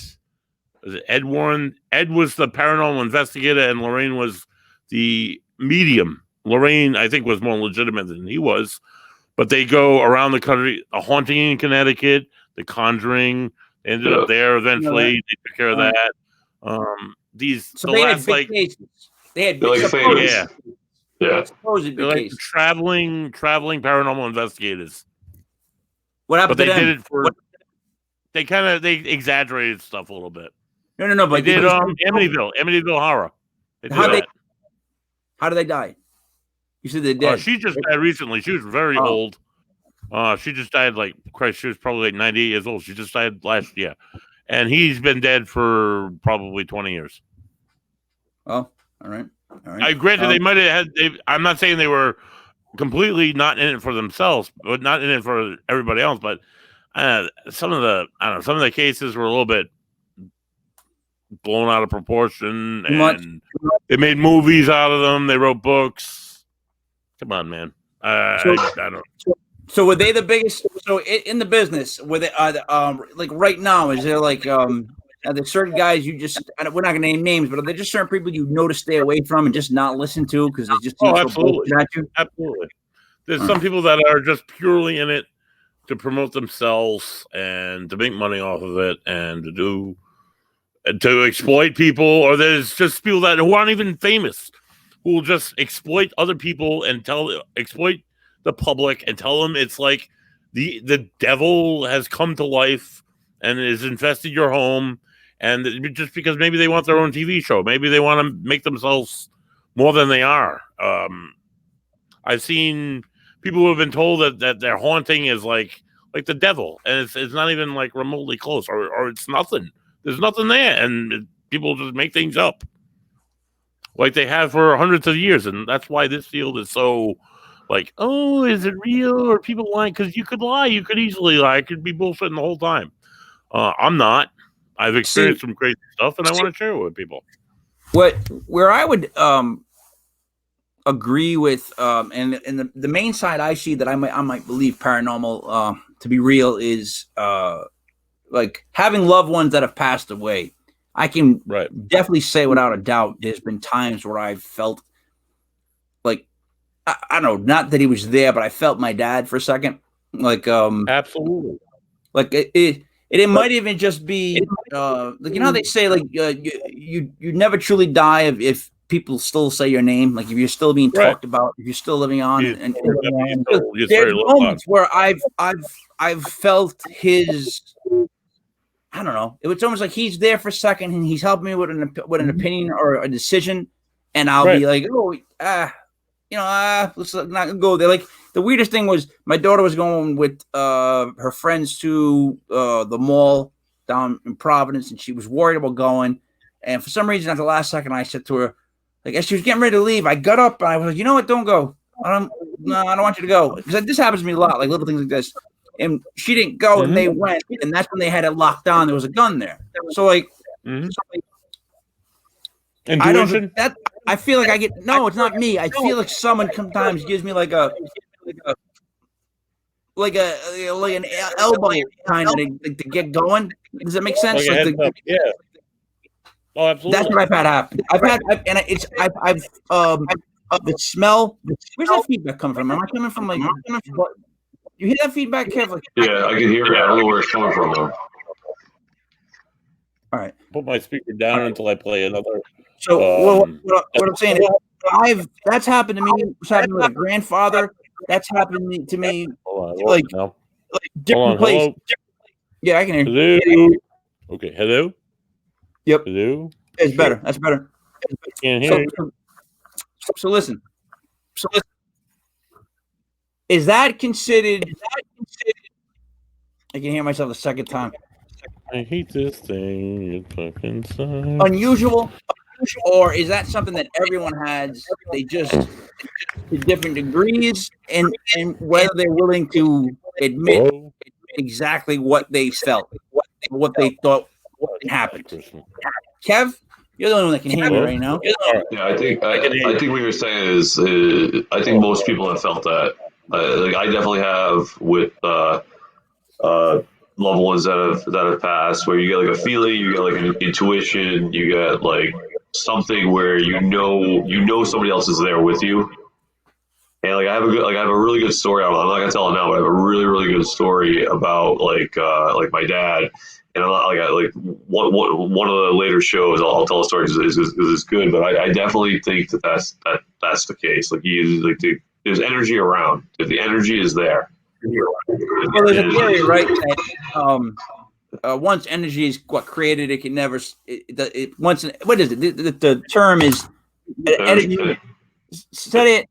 C: was it Ed Warren? Ed was the paranormal investigator, and Lorraine was the medium. Lorraine, I think, was more legitimate than he was. But they go around the country, a haunting in Connecticut, the Conjuring. They ended up there eventually. They took care of that.
A: They had big cases. They had big cases.
B: Yeah.
C: They're like traveling paranormal investigators.
A: What happened
C: but
A: to
C: they
A: them?
C: did it for they exaggerated stuff a little bit.
A: No, but
C: they did Amityville Horror.
A: How did they die? You said they dead.
C: She just died recently. She was very old. She just died she was probably like 98 years old. She just died last year. And he's been dead for probably 20 years.
A: Oh, all right.
C: Granted, they might have had. I'm not saying they were completely not in it for themselves, but not in it for everybody else. But some of the cases were a little bit blown out of proportion, and they made movies out of them. They wrote books. Come on, man. I don't know.
A: So were they the biggest? So in the business, were they like right now? Is there like are there certain guys we're not going to name names, but are there just certain people you know to stay away from and just not listen to because they just
C: absolutely. There's some people that are just purely in it to promote themselves and to make money off of it and to exploit people, or there's just people who aren't even famous who will just exploit other people and exploit the public and tell them it's like the devil has come to life and has infested your home. And just because maybe they want their own TV show, maybe they want to make themselves more than they are. I've seen people who have been told that their haunting is like the devil, and it's not even like remotely close, or it's nothing. There's nothing there, and people just make things up, like they have for hundreds of years, and that's why this field is so like, oh, is it real? Or people lying? Because you could lie, you could easily lie. It could be bullshitting the whole time. I'm not. I've experienced some crazy stuff, and I want to share it with people.
A: Where I would agree with, and the main side I see that I might believe paranormal to be real is like having loved ones that have passed away. I can definitely say without a doubt, there's been times where I've felt like I don't know, not that he was there, but I felt my dad for a second. Like
C: absolutely,
A: like it might even just be like, you know how they say like you never truly die if people still say your name, like if you're still being talked about, if you're still living on, and there's moments where I've felt his. I don't know. It's almost like he's there for a second and he's helping me with an opinion or a decision, and I'll be like, let's not go there. Like the weirdest thing was my daughter was going with her friends to the mall down in Providence, and she was worried about going. And for some reason, at the last second, I said to her, like as she was getting ready to leave, I got up and I was like, you know what? Don't go. I don't want you to go, because this happens to me a lot, like little things like this. And she didn't go, and they went, and that's when they had it locked down. There was a gun there, so like, I don't. I feel like I get no. It's not me. I feel like someone sometimes gives me like an elbow kind of to get going. Does that make sense?
C: Yeah. Oh, absolutely.
A: That's what I've had happen. I've the smell. Where's that feedback coming from? Am I coming from like? You hear that feedback, Kev?
B: Yeah, I can hear it. I don't know where it's coming from though.
A: All right.
C: Put my speaker down until I play another.
A: So what I'm saying is, that's happened to me. It's happened with a grandfather. That's happened to me. Like different places. Yeah, I can hear you.
C: Hello. Okay. Hello.
A: Yep.
C: Hello.
A: It's better. That's better.
C: Can't hear you.
A: So listen. Is that considered? I can hear myself the second time.
C: I hate this thing. It fucking sucks.
A: Unusual, or is that something that everyone has? They just to different degrees, and whether they're willing to admit exactly what they felt, what they thought happened. Kev, you're the only one that can hear me right now.
B: Yeah, I think what you're saying is, I think most people have felt that. Like I definitely have with loved ones that have passed, where you get like a feeling, you get like an intuition, you get like something where you know somebody else is there with you. And like I have a really good story. I'm not gonna tell it now, but I have a really, really good story about like my dad. And I'm not like one of the later shows, I'll tell a story because it's good. But I definitely think that's the case. Like he's like there's energy around. If the energy is there.
A: Well, there's a theory, right? That once energy is what created, it can never. Once what is it? The term is energy. Set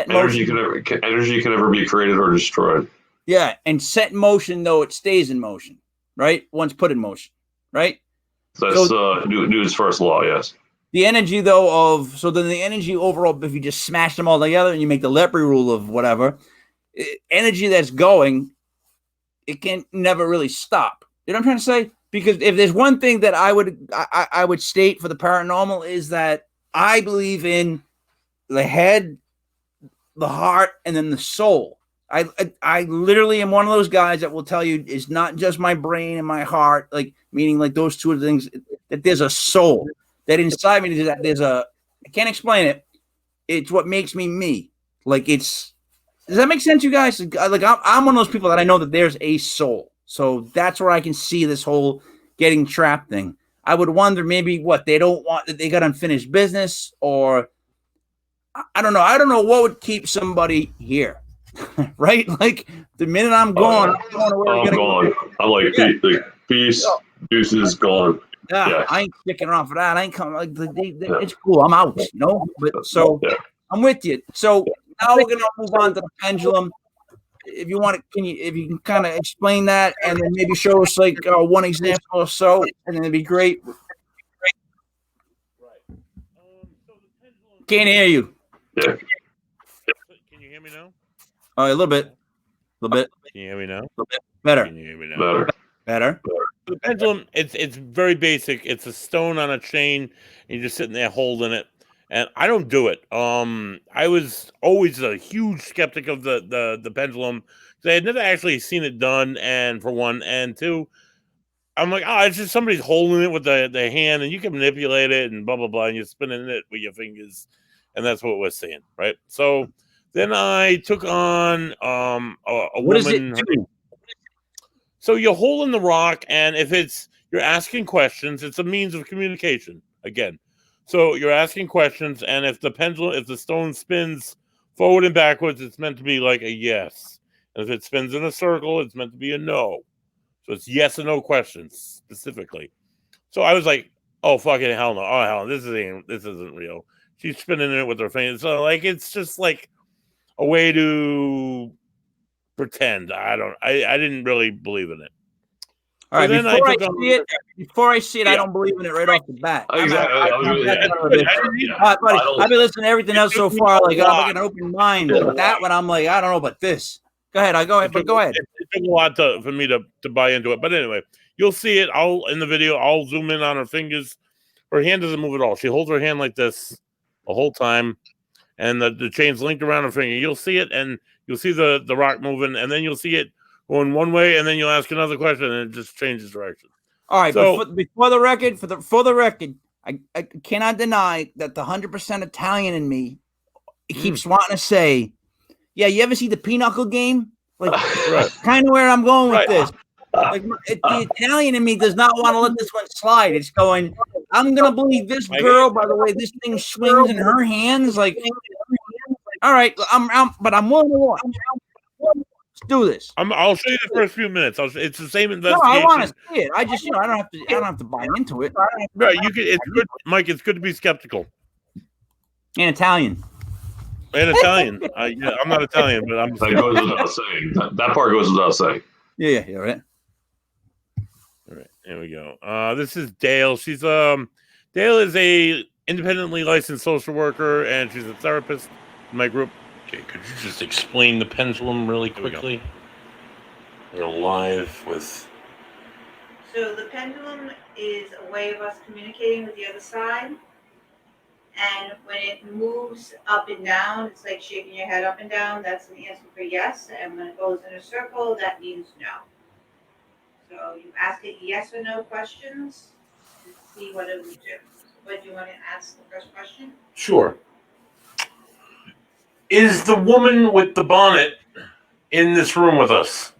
A: motion.
B: Energy can never be created or destroyed.
A: Yeah, and set in motion, though it stays in motion, right? Once put in motion, right?
B: That's Newton's first law. Yes.
A: The energy, though, then the energy overall, if you just smash them all together and you make the Lepre rule of whatever, energy that's going, it can never really stop. You know what I'm trying to say? Because if there's one thing that I would state for the paranormal is that I believe in the head, the heart, and then the soul. I literally am one of those guys that will tell you it's not just my brain and my heart, like meaning like those two things, that there's a soul. That inside me is that I can't explain it. It's what makes me. Like does that make sense, you guys? Like I'm one of those people that I know that there's a soul. So that's where I can see this whole getting trapped thing. I would wonder maybe they don't want, that they got unfinished business, or I don't know. I don't know what would keep somebody here, right? Like the minute I'm gone,
B: I'm gone. I'm like peace, deuces, gone.
A: Yeah, I ain't sticking around for that. I ain't coming. Like it's cool. I'm out. But so I'm with you. So now we're gonna move on to the pendulum. If you want to, if you can kind of explain that, and then maybe show us like one example or so, and then it'd be great. Can't hear you.
B: Yeah.
C: Can you hear me now?
A: A little bit.
C: Can you hear me now?
A: A little bit better.
C: Can you hear me now?
A: Better.
C: The pendulum, it's very basic. It's a stone on a chain, and you're just sitting there holding it. And I don't do it. I was always a huge skeptic of the pendulum, because I had never actually seen it done. And for one, and two, I'm like, it's just somebody's holding it with the hand, and you can manipulate it and blah blah blah, and you're spinning it with your fingers, and that's what we're saying, right? So then I took on a
A: what
C: woman.
A: Does it do?
C: So you're holding the rock, and if you're asking questions, it's a means of communication again. So you're asking questions, and if the stone spins forward and backwards, it's meant to be like a yes. And if it spins in a circle, it's meant to be a no. So it's yes or no questions specifically. So I was like, oh, fucking hell no. Oh, hell, this isn't real. She's spinning it with her fingers. So, like, it's just like a way to pretend. I didn't really believe in it.
A: All right,
C: So then
A: before I see it,
C: Yeah.
A: I don't believe in it right off the bat.
B: Exactly.
A: Buddy, I've been listening to everything else so far. Like, I'm like an open mind.
B: Yeah.
A: But that one, I'm like, I don't know about this. Go ahead. Go ahead.
C: It took a lot for me to buy into it. But anyway, you'll see it. In the video, I'll zoom in on her fingers. Her hand doesn't move at all. She holds her hand like this the whole time, and the chain's linked around her finger. You'll see it, and you'll see the rock moving, and then you'll see it going one way, and then you'll ask another question, and it just changes direction.
A: All right,
C: So,
A: but for the record, I cannot deny that the 100% Italian in me keeps wanting to say, yeah, you ever see the Pinochle game? Like, kind of where I'm going with this. Like, the Italian in me does not want to let this one slide. It's going, I'm going to believe this girl by the way this thing swings in her hands. Like, all right, but I'm willing to watch. Let's do this.
C: I'll show you the first few minutes. It's the same investigation.
A: No, I want to see it. I just, I don't have to buy into it.
C: Right, it's good, Mike. It's good to be skeptical.
A: In Italian.
C: And Italian. I'm not Italian, but I'm.
B: That goes without saying. That part goes without saying.
A: Yeah, right.
C: All right, here we go. This is Dale. Dale is a independently licensed social worker, and she's a therapist in my group. Okay, could you just explain the pendulum really quickly? We're live with.
G: So the pendulum is a way of us communicating with the other side. And when it moves up and down, it's like shaking your head up and down. That's an answer for yes. And when it goes in a circle, that means no. So you ask it yes or no questions and see what it will do. But do you want to ask the first question?
C: Sure. Is the woman with the bonnet in this room with us?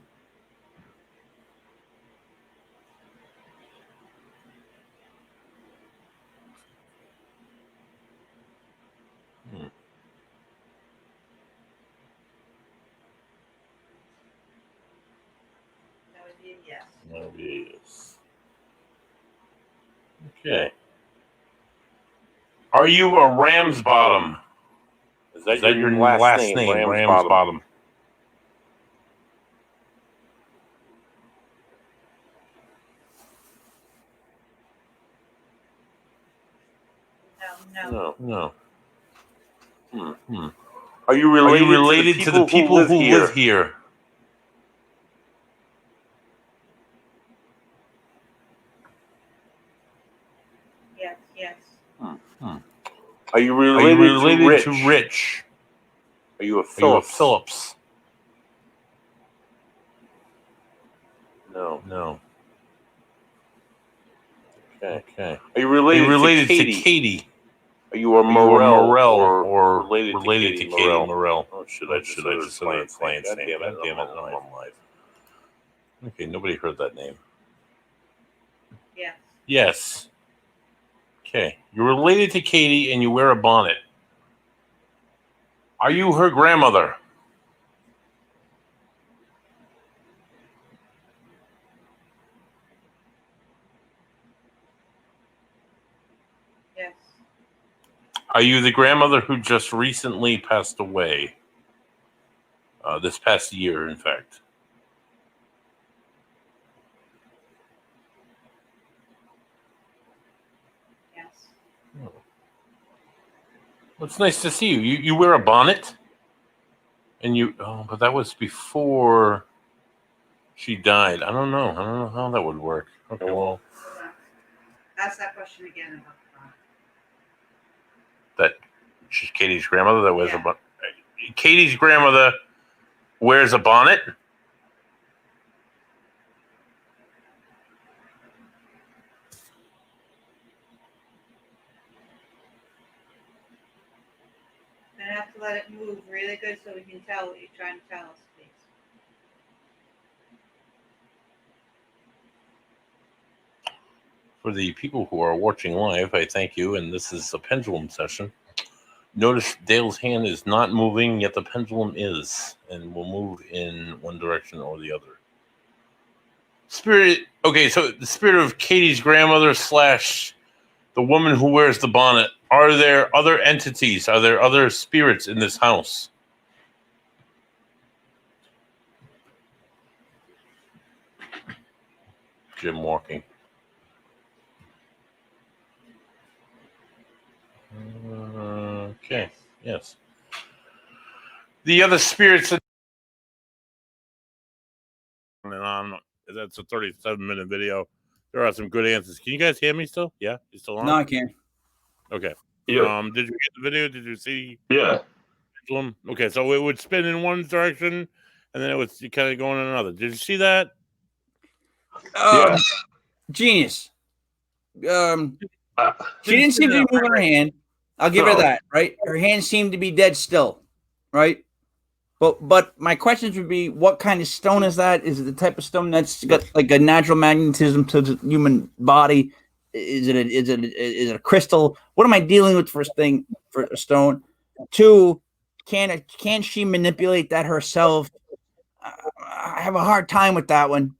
G: That would be a yes.
C: That would be a yes. Okay. Are you a Ramsbottom? Is that your last name? Ramsbottom. No. Are you related to the people who live here?
G: Yes.
C: Are you related to Rich? Are you a Phillips? No. Okay. Are you related to Katie? Are you a Morel or related to Katie Morel? Oh, should I just say the client's name? God damn it, I'm live. Okay, nobody heard that name. Yes. Okay. You're related to Katie and you wear a bonnet. Are you her grandmother?
G: Yes.
C: Are you the grandmother who just recently passed away? This past year, in fact.
G: Yes.
C: Well, it's nice to see you. You wear a bonnet? But that was before she died. I don't know how that would work. Okay, well.
G: Hold on. Ask that question again about the bonnet.
C: That she's Katie's grandmother that wears a bonnet. Katie's grandmother wears a bonnet?
G: Then have to let it move really good so we can tell what you're trying to tell us, please.
E: For the people who are watching live, I thank you, and this is a pendulum session. Notice Dale's hand is not moving, yet the pendulum is, and will move in one direction or the other. Spirit, okay, so the spirit of Katie's grandmother / the woman who wears the bonnet. Are there other entities? Are there other spirits in this house? Jim walking. Okay, yes. The other spirits. And on, that's a 37-minute video. There are some good answers. Can you guys hear me still? Yeah, you still on?
A: No, I can't.
E: Okay.
B: Yeah.
E: Did you get the video? Did you see?
B: Yeah.
E: Okay, so it would spin in one direction, and then it would kind of go in another. Did you see that?
B: Yeah.
A: Genius. She didn't seem to be moving her hand. I'll give her that, right? Her hand seemed to be dead still, right? But my questions would be, what kind of stone is that? Is it the type of stone that's got like a natural magnetism to the human body? Is it a crystal? What am I dealing with for a stone? 2, can she manipulate that herself? I have a hard time with that one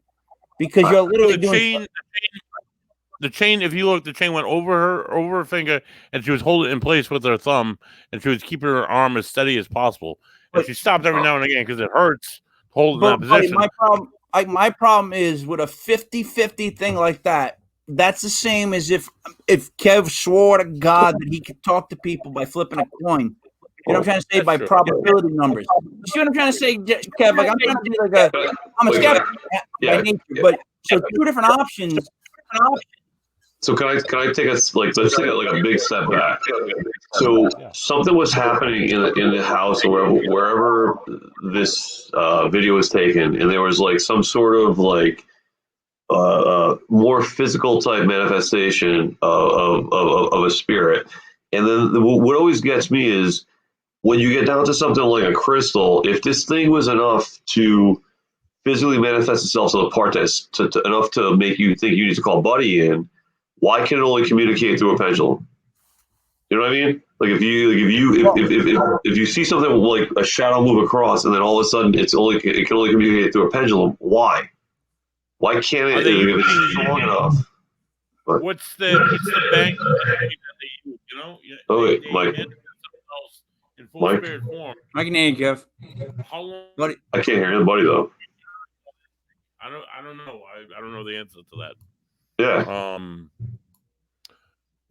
A: because you're literally doing
E: the chain. If you look, the chain went over her finger, and she was holding it in place with her thumb, and she was keeping her arm as steady as possible. And she stopped every now and again because it hurts holding that position.
A: My problem is with a 50-50 thing like that. That's the same as if Kev swore to God that he could talk to people by flipping a coin. You know what I'm trying to say? By probability numbers. You see what I'm trying to say, Kev? Like I'm trying to be I'm a skeptic by nature, but so 2 different options.
B: So can I take us let's take a big step back. So something was happening in the house or wherever this video was taken, and there was like some sort of like more physical type manifestation of a spirit. And then what always gets me is when you get down to something like a crystal, if this thing was enough to physically manifest itself to the part that's enough to make you think you need to call Buddy in, why can it only communicate through a pendulum? You know what I mean? Like if you see something like a shadow move across, and then all of a sudden it can only communicate through a pendulum. Why? Why can't it? If it's strong enough.
E: What's the bank? You know?
B: Mike.
E: In full spirit form.
A: I can hear you, Kev.
E: How long?
B: Buddy. I can't hear anybody though.
E: I don't know. I don't know the answer to that.
B: Yeah.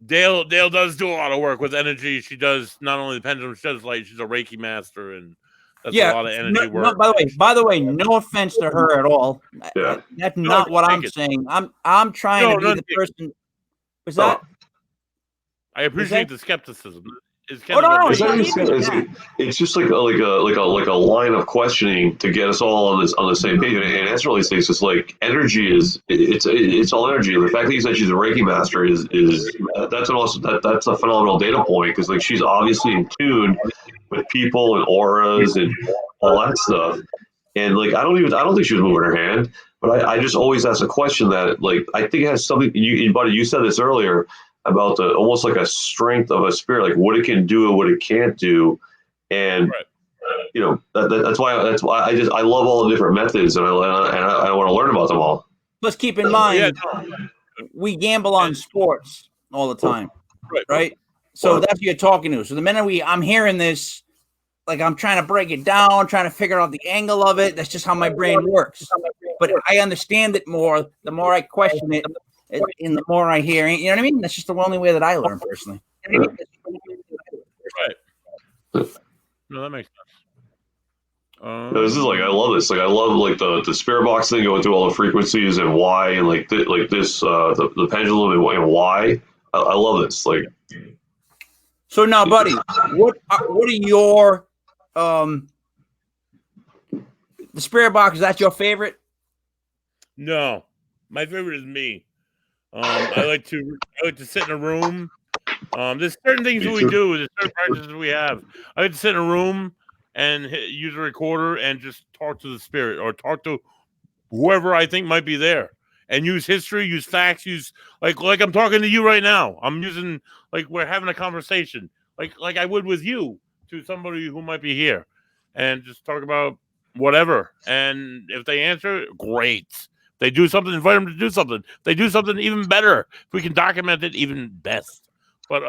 E: Dale does do a lot of work with energy. She does not only the pendulum, she does like she's a Reiki master, and that's a lot of energy work.
A: By the way, no offense to her at all.
B: Yeah.
A: That's not what I'm saying. I'm trying to be the person. Was that?
E: I appreciate the skepticism. It's
B: just like a line of questioning to get us all on the same page. And that's really things. It's like energy it's all energy. The fact that you said she's a Reiki master is that's a phenomenal data point, because like she's obviously in tune with people and auras and all that stuff. And like I don't think she was moving her hand, but I just always ask a question that like I think it has something. Buddy, you said this earlier about the almost like a strength of a spirit, like what it can do and what it can't do, and you know that's why I love all the different methods, and I want to learn about them all.
A: Let's keep in mind we gamble on sports all the time, right? So that's who you're talking to. So the minute I'm hearing this, like I'm trying to break it down, trying to figure out the angle of it. That's just how my brain works. But I understand it more the more I question it. And the more I hear, you know what I mean? That's just the only way that I learn personally.
E: Right. No, that makes sense.
B: This is like I love this. Like I love like the spirit box thing, going through all the frequencies and why, and like this the pendulum and why. I love this. Like.
A: So now, Buddy, what are your the spirit box? Is that your favorite?
E: No, my favorite is me. I like to sit in a room. There's certain things we do. There's certain practices we have. I like to sit in a room and use a recorder and just talk to the spirit or talk to whoever I think might be there.
C: and use history, use facts, use like I'm talking to you right now. I'm using like we're having a conversation, like I would with you to somebody who might be here, and just talk about whatever. And if they answer, great. If they do something, invite them to do something. If they do something even better. If we can document it, even best. But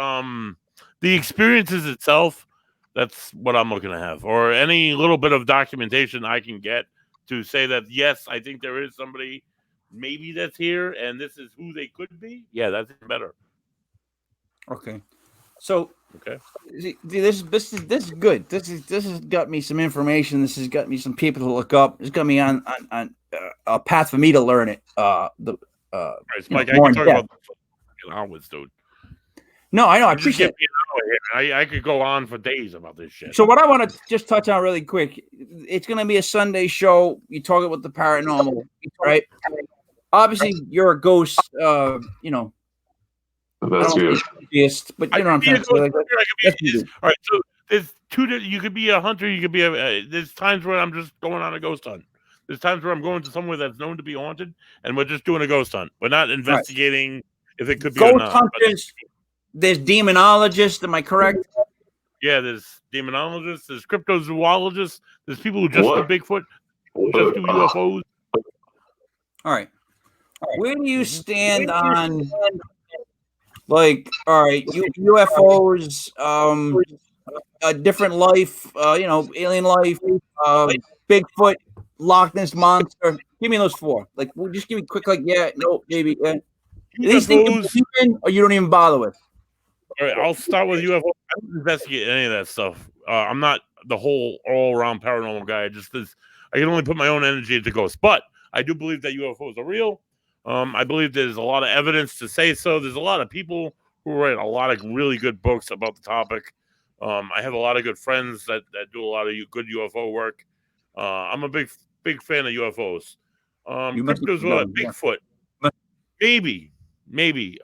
C: the experiences itself, that's what I'm looking to have, or any little bit of documentation I can get to say that yes, I think there is somebody maybe that's here, and this is who they could be. Yeah, that's even better.
A: Okay, so
C: okay,
A: this is good. This has got me some information. This has got me some people to look up. It's got me on a path for me to learn it.
C: Right, Mike, I can talk about this hours, dude.
A: No, I know. I appreciate
C: it. I could go on for days about this shit.
A: So what I want to just touch on really quick, it's going to be a Sunday show. You talk about the paranormal, right? Obviously, you're a ghost, you know.
B: That's good.
A: But you know what I'm trying to say.
C: All right, so there's two. You could be a hunter. You could be there's times where I'm just going on a ghost hunt. There's times where I'm going to somewhere that's known to be haunted, and we're just doing a ghost hunt. We're not investigating if it could be
A: ghost
C: or not.
A: Hunters. There's demonologists. Am I correct?
C: Yeah, there's demonologists. There's cryptozoologists. There's people who just do Bigfoot, who just do UFOs.
A: All right. Where do you stand on, like, all right, UFOs, a different life, you know, alien life, Bigfoot, Loch Ness Monster? Give me those four. Like, just give me quick, like, yeah, no, maybe. These things or you don't even bother with?
C: All right, I'll start with UFO. I don't investigate any of that stuff. I'm not the whole all-around paranormal guy. I can only put my own energy into ghosts. But I do believe that UFOs are real. I believe there's a lot of evidence to say so. There's a lot of people who write a lot of really good books about the topic. I have a lot of good friends that do a lot of good UFO work. I'm a big fan of UFOs. Bigfoot. Maybe.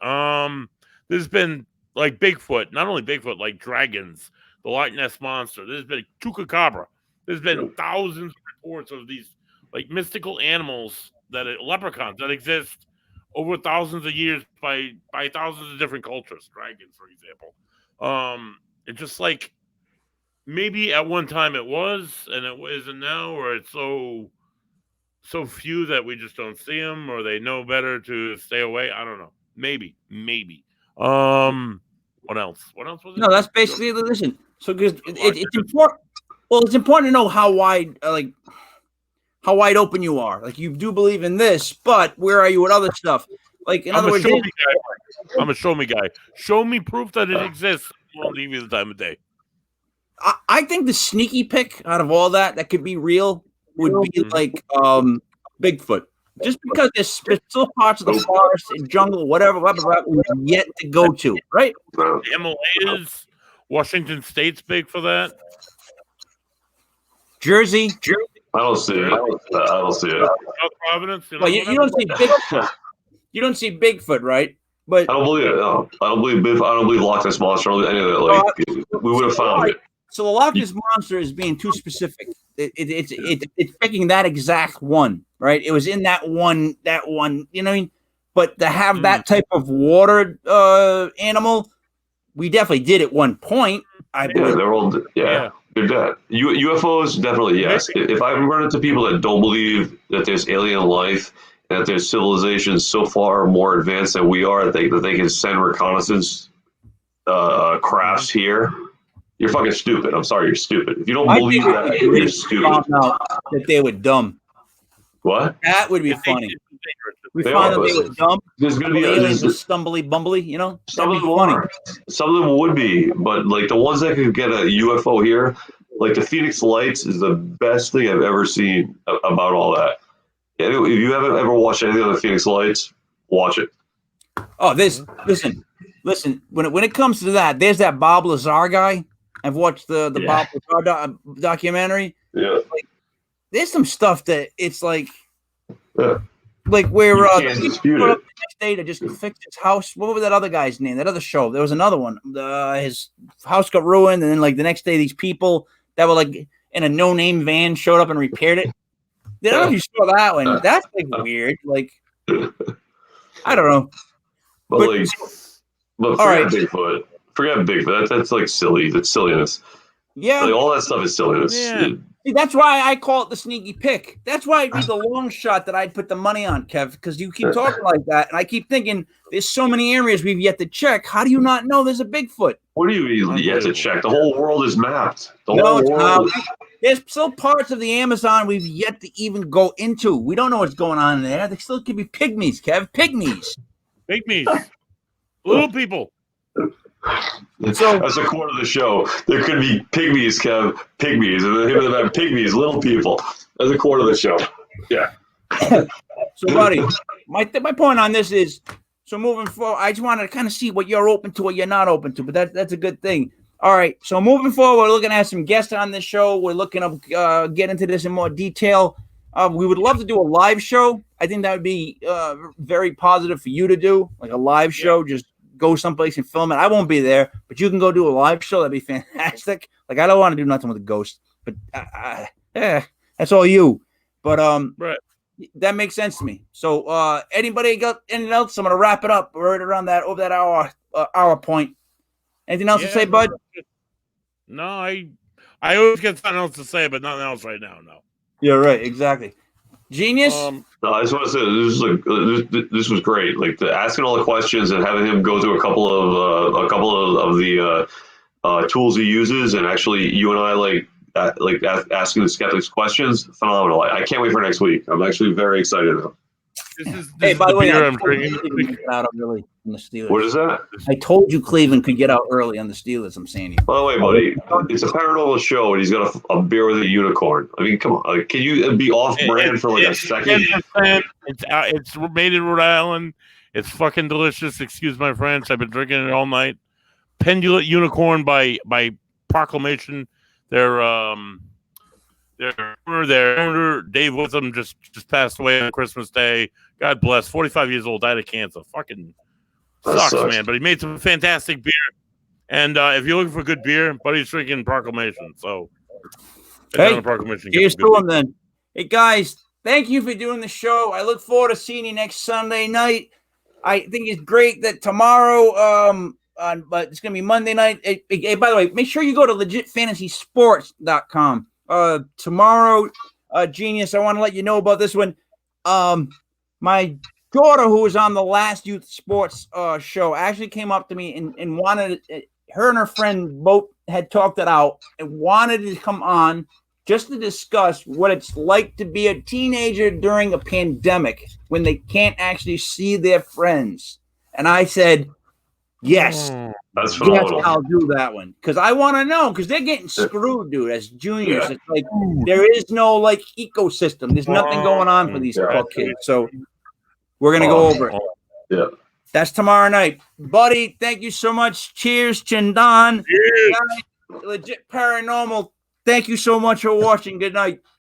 C: There's been like Bigfoot, not only Bigfoot, like dragons, the Loch Ness Monster. There's been Chupacabra. There's been thousands of reports of these like mystical animals leprechauns that exist over thousands of years by thousands of different cultures. Dragons, for example. It's just like maybe at one time it was, and it isn't now, or it's so few that we just don't see them, or they know better to stay away. I don't know. Maybe. What else? What else was it?
A: No, that's basically listen. So because it's important. Well, it's important to know how wide open you are. Like you do believe in this, but where are you with other stuff? Like in other words,
C: I'm a show me guy. Show me proof that it exists. I won't give you the time of day.
A: I think the sneaky pick out of all that could be real would be like Bigfoot. Just because there's still parts of the forest and jungle, whatever, we've yet to go to, right?
C: The Himalayas, Washington State's big for that.
A: Jersey.
B: I don't see it.
C: South Providence.
A: Well, you don't see Bigfoot. You don't see Bigfoot, right? But
B: I don't believe it. No, I don't believe Loch Ness Monster. I don't believe any of that. Like we would have found it.
A: So the Loch Ness Monster is being too specific. It's picking that exact one, right? It was in that one, you know what I mean? But to have that type of water animal, we definitely did at one point. I believe.
B: They're all they're dead. UFOs, definitely, yes. If I run into people that don't believe that there's alien life and that there's civilizations so far more advanced than we are that they can send reconnaissance crafts here, you're fucking stupid. I'm sorry, you're stupid. If you don't believe that, you're stupid.
A: That they were dumb.
B: What?
A: That would be funny. We found that they were dumb.
B: There's going to be
A: stumbly bumbly, you know?
B: Some of them are. Some of them would be, but like the ones that could get a UFO here, like the Phoenix Lights is the best thing I've ever seen about all that. If you haven't ever watched anything on the Phoenix Lights, watch it.
A: Oh, listen. When it comes to that, there's that Bob Lazar guy. I've watched the Bob Lazar documentary.
B: Yeah.
A: Like, there's some stuff that it's like, like where
B: you can't dispute it.
A: The next day to just fix his house. What was that other guy's name? That other show. There was another one. His house got ruined, and then like the next day, these people that were like in a no-name van showed up and repaired it. I don't know if you saw that one. That's like weird. Like I don't know.
B: But
A: But-
B: like, but
A: All
B: forget
A: right.
B: Bigfoot. Forget Bigfoot. That's like silly. That's silliness.
A: Yeah.
B: Like all that stuff is silliness.
E: Yeah.
A: See, that's why I call it the sneaky pick. That's why it'd be the long shot that I'd put the money on, Kev, because you keep talking like that. And I keep thinking there's so many areas we've yet to check. How do you not know there's a Bigfoot?
B: What do you mean yet to check? The whole world is mapped. The
A: No,
B: whole
A: it's
B: world.
A: not. There's still parts of the Amazon we've yet to even go into. We don't know what's going on in there. There still could be pygmies, Kev. Pygmies.
E: Pygmies. Little people.
A: So-
B: That's the quote of the show. There could be pygmies, Kev. Pygmies. And then him about pygmies, little people. That's the quote of the show. Yeah.
A: So, buddy, my point on this is, so moving forward, I just wanted to kind of see what you're open to, what you're not open to, but that's a good thing. All right, so moving forward, we're looking at some guests on this show. We're looking to get into this in more detail. We would love to do a live show. I think that would be very positive for you to do, like a live show. Just go someplace and film it. I won't be there, but you can go do a live show. That'd be fantastic. Like, I don't want to do nothing with a ghost, but that's all you. But
E: Right.
A: that makes sense to me. So anybody got anything else? I'm gonna wrap it up right around that over that hour point. Anything else to say, bud?
E: No, I always get something else to say, but nothing else right now. No.
A: You're right. Exactly. Genius.
B: No, I just want to say this was great. Like asking all the questions and having him go through a couple of the tools he uses, and actually you and I asking the skeptics questions. Phenomenal. I can't wait for next week. I'm actually very excited now.
E: This
A: Hey,
E: is
A: by the way,
E: beer
A: I
E: I'm
A: told you
E: drinking.
A: Cleveland could get out early on the Steelers.
B: What is that?
A: I told you Cleveland could get out early on the Steelers. I'm saying you.
B: By the way, buddy, it's a paranormal show, and he's got a beer with a unicorn. I mean, come on. Like, can you be off-brand for like a second?
E: 10%. It's made in Rhode Island. It's fucking delicious. Excuse my French. I've been drinking it all night. Pendulate Unicorn by proclamation. Their owner, Dave Witham, just passed away on Christmas Day. God bless. 45 years old, died of cancer. Fucking sucks, man. But he made some fantastic beer. And if you're looking for good beer, Buddy's drinking Proclamation. So,
A: Hey,
E: Proclamation.
A: here's to him then. Hey guys, thank you for doing the show. I look forward to seeing you next Sunday night. I think it's great that tomorrow, but it's gonna be Monday night. Hey, by the way, make sure you go to legitfantasysports.com. Tomorrow, Genius, I want to let you know about this one. My daughter, who was on the last youth sports show, actually came up to me and wanted her and her friend both had talked it out and wanted to come on just to discuss what it's like to be a teenager during a pandemic when they can't actually see their friends. And I said, yes.
B: That's
A: Yes,
B: phenomenal.
A: I'll do that one because I want to know because they're getting screwed, dude. As juniors,
B: Yeah.
A: it's like there is no like ecosystem. There's nothing going on for these poor kids. So we're gonna go over it.
B: Yeah.
A: That's tomorrow night, buddy. Thank you so much. Cheers, Chindan. Legit Paranormal. Thank you so much for watching. Good night.